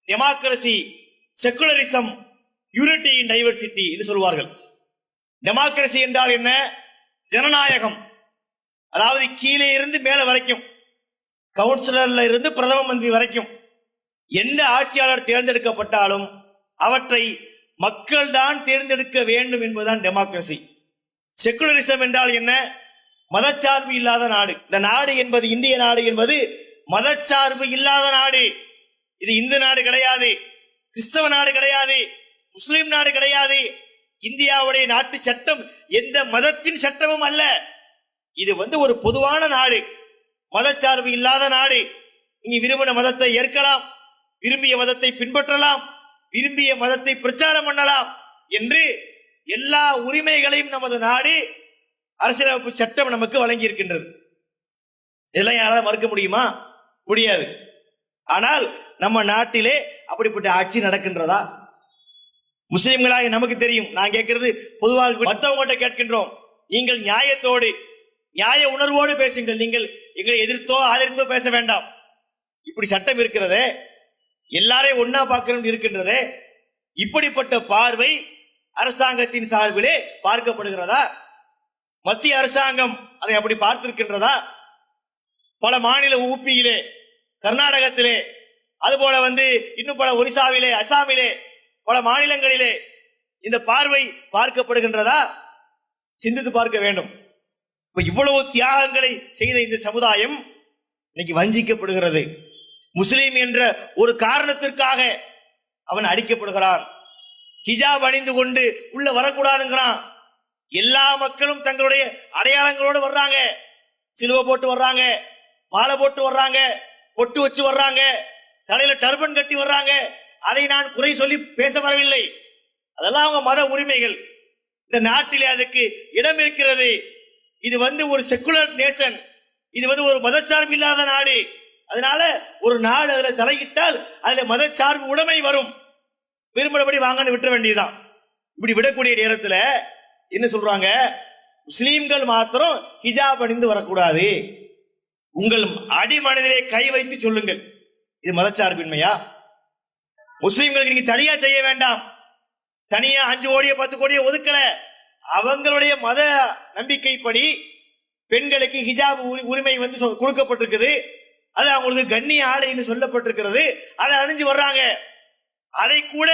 Democracy, secularism, unity in diversity என்று சொல்வார்கள். டெமோக்ரசி என்றால் என்ன? ஜனநாயகம். அதாவது கீழே இருந்து மேல வரைக்கும், கவுன்சிலர்ல இருந்து பிரதம மந்திரி வரைக்கும் எந்த ஆட்சியாளர் தேர்ந்தெடுக்கப்பட்டாலும் அவற்றை மக்கள் தான் தேர்ந்தெடுக்க வேண்டும் என்பதுதான் டெமோக்ரசி. செகுலரிசம் என்றால் என்ன? மதச்சார்பு இல்லாத நாடு. இந்த நாடு என்பது, இந்திய நாடு என்பது மதச்சார்பு இல்லாத நாடு. இது இந்து நாடு கிடையாது, கிறிஸ்தவ நாடு கிடையாது, முஸ்லிம் நாடு கிடையாது. இந்தியாவுடைய நாட்டு சட்டம் எந்த மதத்தின் சட்டமும் அல்ல. இது ஒரு பொதுவான நாடு, மதச்சார்பு இல்லாத நாடு. நீங்க விரும்பின மதத்தை ஏற்கலாம், விரும்பிய மதத்தை பின்பற்றலாம், விரும்பிய மதத்தை பிரச்சாரம் பண்ணலாம் என்று எல்லா உரிமைகளையும் நமது நாடு அரசியலமைப்பு சட்டம் நமக்கு வழங்கி இருக்கின்றது. இதெல்லாம் யாராவது மறுக்க முடியுமா? முடியாது. ஆனால் நம்ம நாட்டிலே அப்படிப்பட்ட ஆட்சி நடக்கின்றதா? முஸ்லிம்களாக நமக்கு தெரியும். நான் கேட்கிறது பொதுவாக மற்றவங்கள்ட்ட கேட்கின்றோம். நீங்கள் நியாயத்தோடு, நியாய உணர்வோடு பேசுங்கள். நீங்கள் எங்களை எதிர்த்தோ ஆதரித்தோ பேச வேண்டாம். இப்படி சட்டம் இருக்கிறதே, எல்லாரையும் ஒன்னா பார்க்கணும் இருக்கின்றதே, இப்படிப்பட்ட பார்வை அரசாங்கத்தின் சார்பிலே பார்க்கப்படுகிறதா? மத்திய அரசாங்கம் அதை அப்படி பார்த்திருக்கின்றதா? பல மாநில ஊபியிலே, கர்நாடகத்திலே, அதுபோல இன்னும் பல ஒரிசாவிலே, அசாமிலே, பல மாநிலங்களிலே இந்த பார்வை பார்க்கப்படுகின்றதா? சிந்தித்து பார்க்க வேண்டும். இவ்வளவு தியாகங்களை செய்த இந்த சமுதாயம் இன்னைக்கு வஞ்சிக்கப்படுகிறது. முஸ்லிம் என்ற ஒரு காரணத்திற்காக அவன் அடிக்கப்படுகிறான். ஹிஜாப் அணிந்து கொண்டு உள்ள வரக்கூடாதுங்கிறான். எல்லா மக்களும் தங்களுடைய அடையாளங்களோடு வர்றாங்க. சிலுவை போட்டு வர்றாங்க, மாலை போட்டு வர்றாங்க, பொட்டு வச்சு வர்றாங்க, தலையில டர்பன் கட்டி வர்றாங்க. அதை நான் குறை சொல்லி பேச வரவில்லை. அதெல்லாம் அவங்க மத உரிமைகள். இந்த நாட்டிலே அதுக்கு இடம் இருக்கிறது. இது ஒரு செக்குலர் நேஷன். இது ஒரு மதச்சார்பு இல்லாத நாடு. அதனால ஒரு நாடு அதுல தலையிட்டால் அதுல மதச்சார்பு உடைமை வரும். விரும்பினபடி வாங்கன்னு விட்டுற வேண்டியதுதான். இப்படி விடக்கூடிய நேரத்தில் என்ன சொல்றாங்க? முஸ்லீம்கள் மாத்திரம் ஹிஜாப் அணிந்து வரக்கூடாது. உங்கள் அடிமனதிலே கை வைத்து சொல்லுங்கள். இது மதச்சார்பின்மையா? முஸ்லீம்களுக்கு நீங்க தனியா செய்ய வேண்டாம். தனியா 5 கோடியோ 10 கோடியோ ஒதுக்கல. அவங்களுடைய மத நம்பிக்கைப்படி பெண்களுக்கு ஹிஜாப் உரிமை கொடுக்கப்பட்டிருக்குது. அது அவங்களுக்கு கண்ணிய ஆடைன்னு சொல்லப்பட்டிருக்கிறது. அதை அணிஞ்சு வர்றாங்க. அதை கூட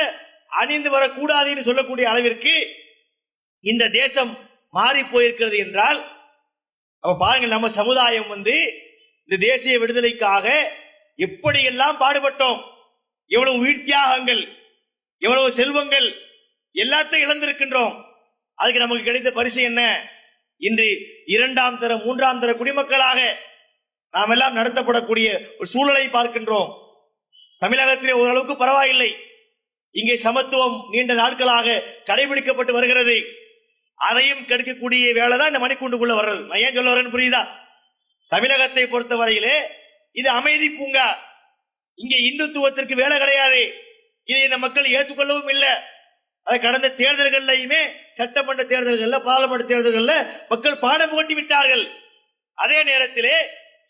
அணிந்து வரக்கூடாதுன்னு சொல்லக்கூடிய அளவிற்கு இந்த தேசம் மாறி போயிருக்கிறது என்றால், பாருங்க, நம்ம சமுதாயம் இந்த தேசிய விடுதலைக்காக எப்படியெல்லாம் பாடுபட்டோம். எவ்வளவு உயிர் தியாகங்கள், எவ்வளவு செல்வங்கள், எல்லாத்தையும் இழந்திருக்கின்றோம். அதுக்கு நமக்கு கிடைத்த பரிசு என்ன? இன்று 2ஆம் தர 3ஆம் தர குடிமக்களாக நாம் எல்லாம் நடத்தப்படக்கூடிய ஒரு சூழலை பார்க்கின்றோம். தமிழகத்திலே ஓரளவுக்கு பரவாயில்லை. இங்கே சமத்துவம் நீண்ட நாட்களாக கடைபிடிக்கப்பட்டு வருகிறது. அதையும் கெடுக்கக்கூடிய வேலை தான் இந்த மணிக்கூண்டுக்குள்ள வர்றது. நான் ஏன் சொல்ல வரேன்னு புரியுதா? தமிழகத்தை பொறுத்த வரையிலே இது அமைதி பூங்கா. இங்கே இந்துத்துவத்திற்கு வேலை கிடையாது. இதை இந்த மக்கள் ஏற்றுக்கொள்ளவும் இல்லை. அதை கடந்த தேர்தல்கள்லையுமே, சட்டமன்ற தேர்தல்கள்ல, பாராளுமன்ற தேர்தல்கள்ல மக்கள் பாடம் போட்டி விட்டார்கள். அதே நேரத்திலே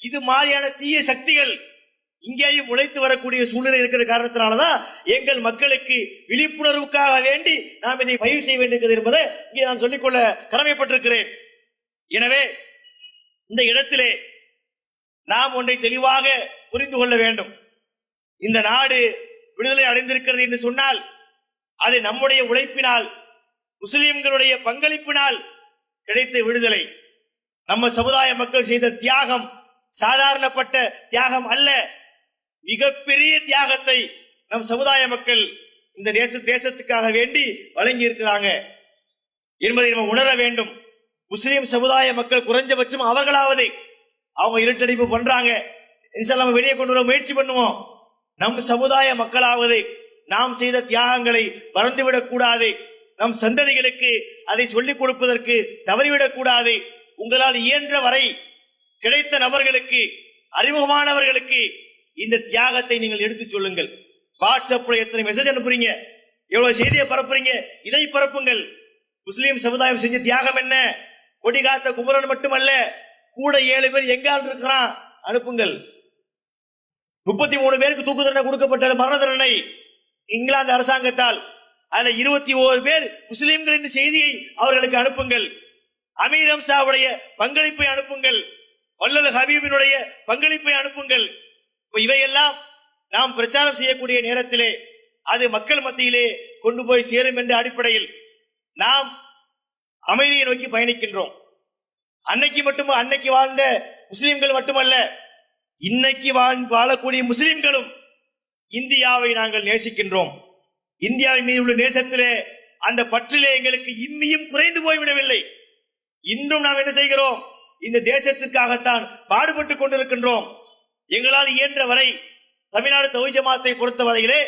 இது மாதிரியான தீய சக்திகள் இங்கேயும் உழைத்து வரக்கூடிய சூழ்நிலை இருக்கிற காரணத்தினாலதான் எங்கள் மக்களுக்கு விழிப்புணர்வுக்காக வேண்டி நாம் இதை பதிவு செய்ய வேண்டியிருக்கிறது என்பதை இங்கே நான் சொல்லிக்கொள்ள கடமைப்பட்டிருக்கிறேன். எனவே இந்த இடத்திலே நாம் ஒன்றை தெளிவாக புரிந்து கொள்ள வேண்டும். இந்த நாடு விடுதலை அடைந்திருக்கிறது என்று சொன்னால் அது நம்முடைய உழைப்பினால், முஸ்லிம்களுடைய பங்களிப்பினால் கிடைத்த விடுதலை. நம்ம சமுதாய மக்கள் செய்த தியாகம் சாதாரணப்பட்ட தியாகம் அல்ல. மிகப்பெரிய தியாகத்தை நம் சமுதாய மக்கள் இந்த தேசத்துக்காக வேண்டி வழங்கி இருக்கிறாங்க என்பதை நம்ம உணர வேண்டும். முஸ்லிம் சமுதாய மக்கள் குறைஞ்சபட்சம் அவர்களாவது அவங்க இருட்டடிப்பு பண்றாங்க, நம்ம வெளியே கொண்டு வர முயற்சி பண்ணுவோம். நம் சமுதாய மக்களாவது நாம் செய்த தியாகங்களை மறந்துவிடக் கூடாது. நம் சந்ததிகளுக்கு அதை சொல்லிக் கொடுப்பதற்கு தவறிவிடக் கூடாது. உங்களால் இயன்ற வரை கிடைத்த நபர்களுக்கு, அறிமுகமானவர்களுக்கு இந்த தியாகத்தை நீங்கள் எடுத்து சொல்லுங்கள். வாட்ஸ்அப்ல எத்தனை மெசேஜ் அனுப்புறீங்க, எவ்வளவு செய்தியை பரப்புறீங்க, இதை பரப்புங்கள். முஸ்லிம் சமுதாயம் செஞ்ச தியாகம் என்ன? கொடி காத்த குமரன் மட்டுமல்ல, கூட 7 பேர் எங்கால் இருக்கிறான், அனுப்புங்கள். 33 பேருக்கு தூக்கு தண்டனை கொடுக்கப்பட்டது, மரண தண்டனை இங்கிலாந்து அரசாங்கத்தால். அதுல 21 பேர் முஸ்லிம்கள் என்ற செய்தியை அவர்களுக்கு அனுப்புங்கள். அமீர் ஹம்சாவுடைய பங்களிப்பை அனுப்புங்கள். வல்லல் ஹபீபினுடைய பங்களிப்பை அனுப்புங்கள். இவையெல்லாம் நாம் பிரச்சாரம் செய்யக்கூடிய நேரத்திலே அது மக்கள் மத்தியிலே கொண்டு போய் சேரும் என்ற அடிப்படையில் நாம் அமைதியை நோக்கி பயணிக்கின்றோம். அன்னைக்கு வாழ்ந்த முஸ்லிம்கள் மட்டுமல்ல, இன்னைக்கு வாழக்கூடிய முஸ்லிம்களும் இந்தியாவை நாங்கள் நேசிக்கின்றோம். இந்தியாவின் மீது உள்ள நேசத்திலே, அந்த பற்றிலே எங்களுக்கு இம்மியும் குறைந்து போய்விடவில்லை. இன்னும் நாம் என்ன செய்கிறோம்? இந்த தேசத்திற்காகத்தான் பாடுபட்டுக் கொண்டிருக்கின்றோம். எங்களால் இயன்ற வரை தமிழ்நாடு தௌஹீத் ஜமாத்தை பொறுத்த வரையிலே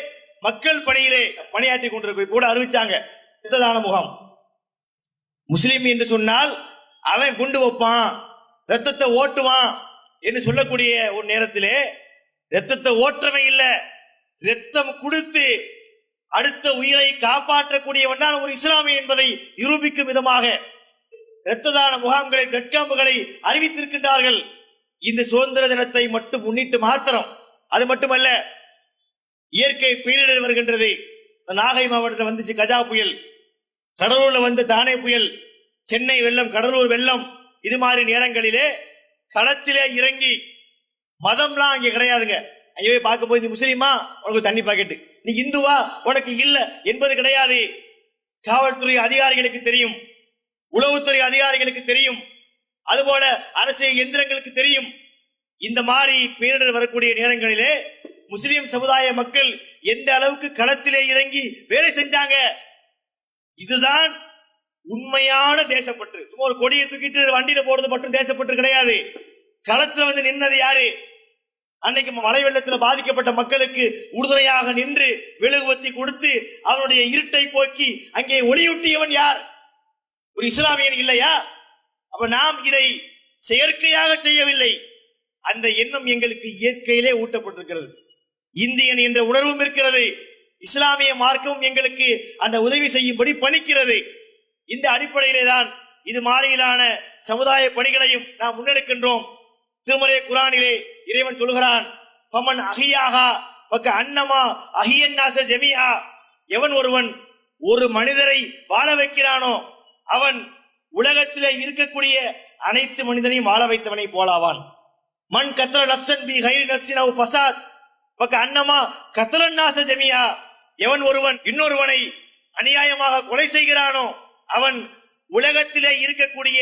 மக்கள் பணியிலே பணியாற்றி கொண்டிருக்க கூட அறிவிச்சாங்க இரத்த தான முகாம். முஸ்லிம் என்று சொன்னால் அவன் குண்டு வைப்பான், ரத்தத்தை ஓட்டுவான் என்று சொல்லக்கூடிய ஒரு நேரத்திலே ரத்தத்தை ஓற்றவன் இல்ல, ரத்தம் கொடுத்து அடுத்த உயிரை காப்பாற்றக்கூடியவன் தான் ஒரு இஸ்லாமிய என்பதை நிரூபிக்கும் விதமாக இரத்த தான முகாம்களை, பிளட் கேம்புகளை அறிவித்திருக்கின்றார்கள். இந்த சுதந்திர தினத்தை மட்டும் முன்னிட்டு மாத்திரம். அது மட்டுமல்ல, இயற்கை பேரிடர் வருகின்றது. நாகை மாவட்டத்தில் வந்துச்சு கஜா புயல், கடலூர்ல வந்து தானே புயல், சென்னை வெள்ளம், கடலூர் வெள்ளம். இது மாதிரி நேரங்களிலே களத்திலே இறங்கி, மதம்லாம் அங்கே கிடையாதுங்க. அங்கே பார்க்கும்போது நீ முஸ்லீமா உனக்கு தண்ணி பாக்கெட்டு, நீ இந்துவா உனக்கு இல்ல என்பது கிடையாது. காவல்துறை அதிகாரிகளுக்கு தெரியும், உளவுத்துறை அதிகாரிகளுக்கு தெரியும், அதுபோல அரசியல் எந்திரங்களுக்கு தெரியும். இந்த மாதிரி பேரிடர் வரக்கூடிய நேரங்களிலே முஸ்லிம் சமுதாய மக்கள் எந்த அளவுக்கு களத்திலே இறங்கி வேலை செஞ்சாங்க. இதுதான் உண்மையான தேசப்பற்று. சும்மா ஒரு கொடியை தூக்கிட்டு வண்டியில போறது மட்டும் தேசப்பற்று கிடையாது. களத்துல வந்து நின்னது யாரு? அன்னைக்கு மழை வெள்ளத்தில் பாதிக்கப்பட்ட மக்களுக்கு உறுதுணையாக நின்று மெழுகுவர்த்தி கொடுத்து அவருடைய இருட்டை போக்கி அங்கே ஒளியூட்டியவன் யார்? ஒரு இஸ்லாமியன் இல்லையா? அப்ப நாம் இதை செயற்கையாக செய்யவில்லை. அந்த எண்ணம் எங்களுக்கு இயற்கையிலே ஊட்டப்பட்டிருக்கிறது. இந்தியன் என்ற உணர்வும் இருக்கிறது. இஸ்லாமிய மார்க்கமும் எங்களுக்கு அந்த உதவி செய்யும்படி பணிக்கிறது. இந்த அடிப்படையிலே தான் இது மாதிரியிலான சமுதாய பணிகளையும் நாம் முன்னெடுக்கின்றோம். திருமறை குர்ஆனிலே இறைவன் சொல்கிறான், ஃபமன் அஹியாஹா வக அன்னமா அஹியன்னாஸ ஜமீஆ. எவன் ஒருவன் ஒரு மனிதரை வாழ வைக்கிறானோ அவன் உலகத்திலே இருக்கக்கூடிய அனைத்து மனிதனையும் வாழ வைத்தவனை போலாவான். மன் கத்ர நஃப்ஸன் பி கைரி நஃப்ஸின் அவ் ஃபஸாத் வக அன்னமா கத்ரன்னாஸ ஜமீஆ. எவன் ஒருவன் இன்னொருவனை அநியாயமாக கொலை செய்கிறானோ அவன் உலகத்திலே இருக்கக்கூடிய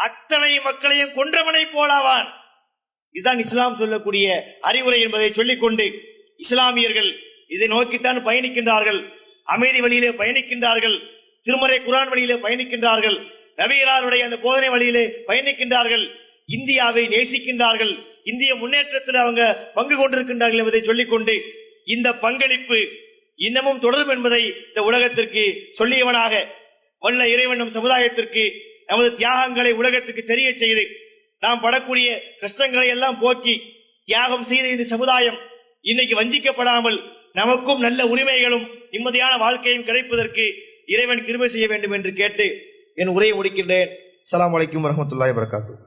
அத்தனை மக்களையும் கொன்றவனை போலாவான். இதுதான் இஸ்லாம் சொல்லக்கூடிய அறிவுரை என்பதை சொல்லிக்கொண்டு, இஸ்லாமியர்கள் இதை நோக்கித்தான் பயணிக்கின்றார்கள். அமைதி வழியிலே பயணிக்கின்றார்கள், திருமறை குர்ஆன் வழியிலே பயணிக்கின்றார்கள், நபிகளாருடைய அந்த போதனை வழியிலே பயணிக்கின்றார்கள், இந்தியாவை நேசிக்கின்றார்கள், இந்திய முன்னேற்றத்தில் அவங்க பங்கு கொண்டிருக்கின்றார்கள் என்பதை சொல்லிக்கொண்டு, இந்த பங்களிப்பு இன்னமும் தொடரும் என்பதை இந்த உலகத்திற்கு சொல்லியவனாக வல்ல இறைவன் நம் சமுதாயத்திற்கு நமது தியாகங்களை உலகத்திற்கு தெரிய செய்து நாம் படக்கூடிய கஷ்டங்களை எல்லாம் போக்கி தியாகம் செய்த இந்த சமுதாயம் இன்னைக்கு வஞ்சிக்கப்படாமல் நமக்கும் நல்ல உரிமைகளும் நிம்மதியான வாழ்க்கையும் கிடைப்பதற்கு இறைவன் கிருபை செய்ய வேண்டும் என்று கேட்டு என் உரையை முடிக்கின்றேன். அஸ்ஸலாமு அலைக்கும் வரஹ்மத்துல்லாஹி வபரகாத்துஹு.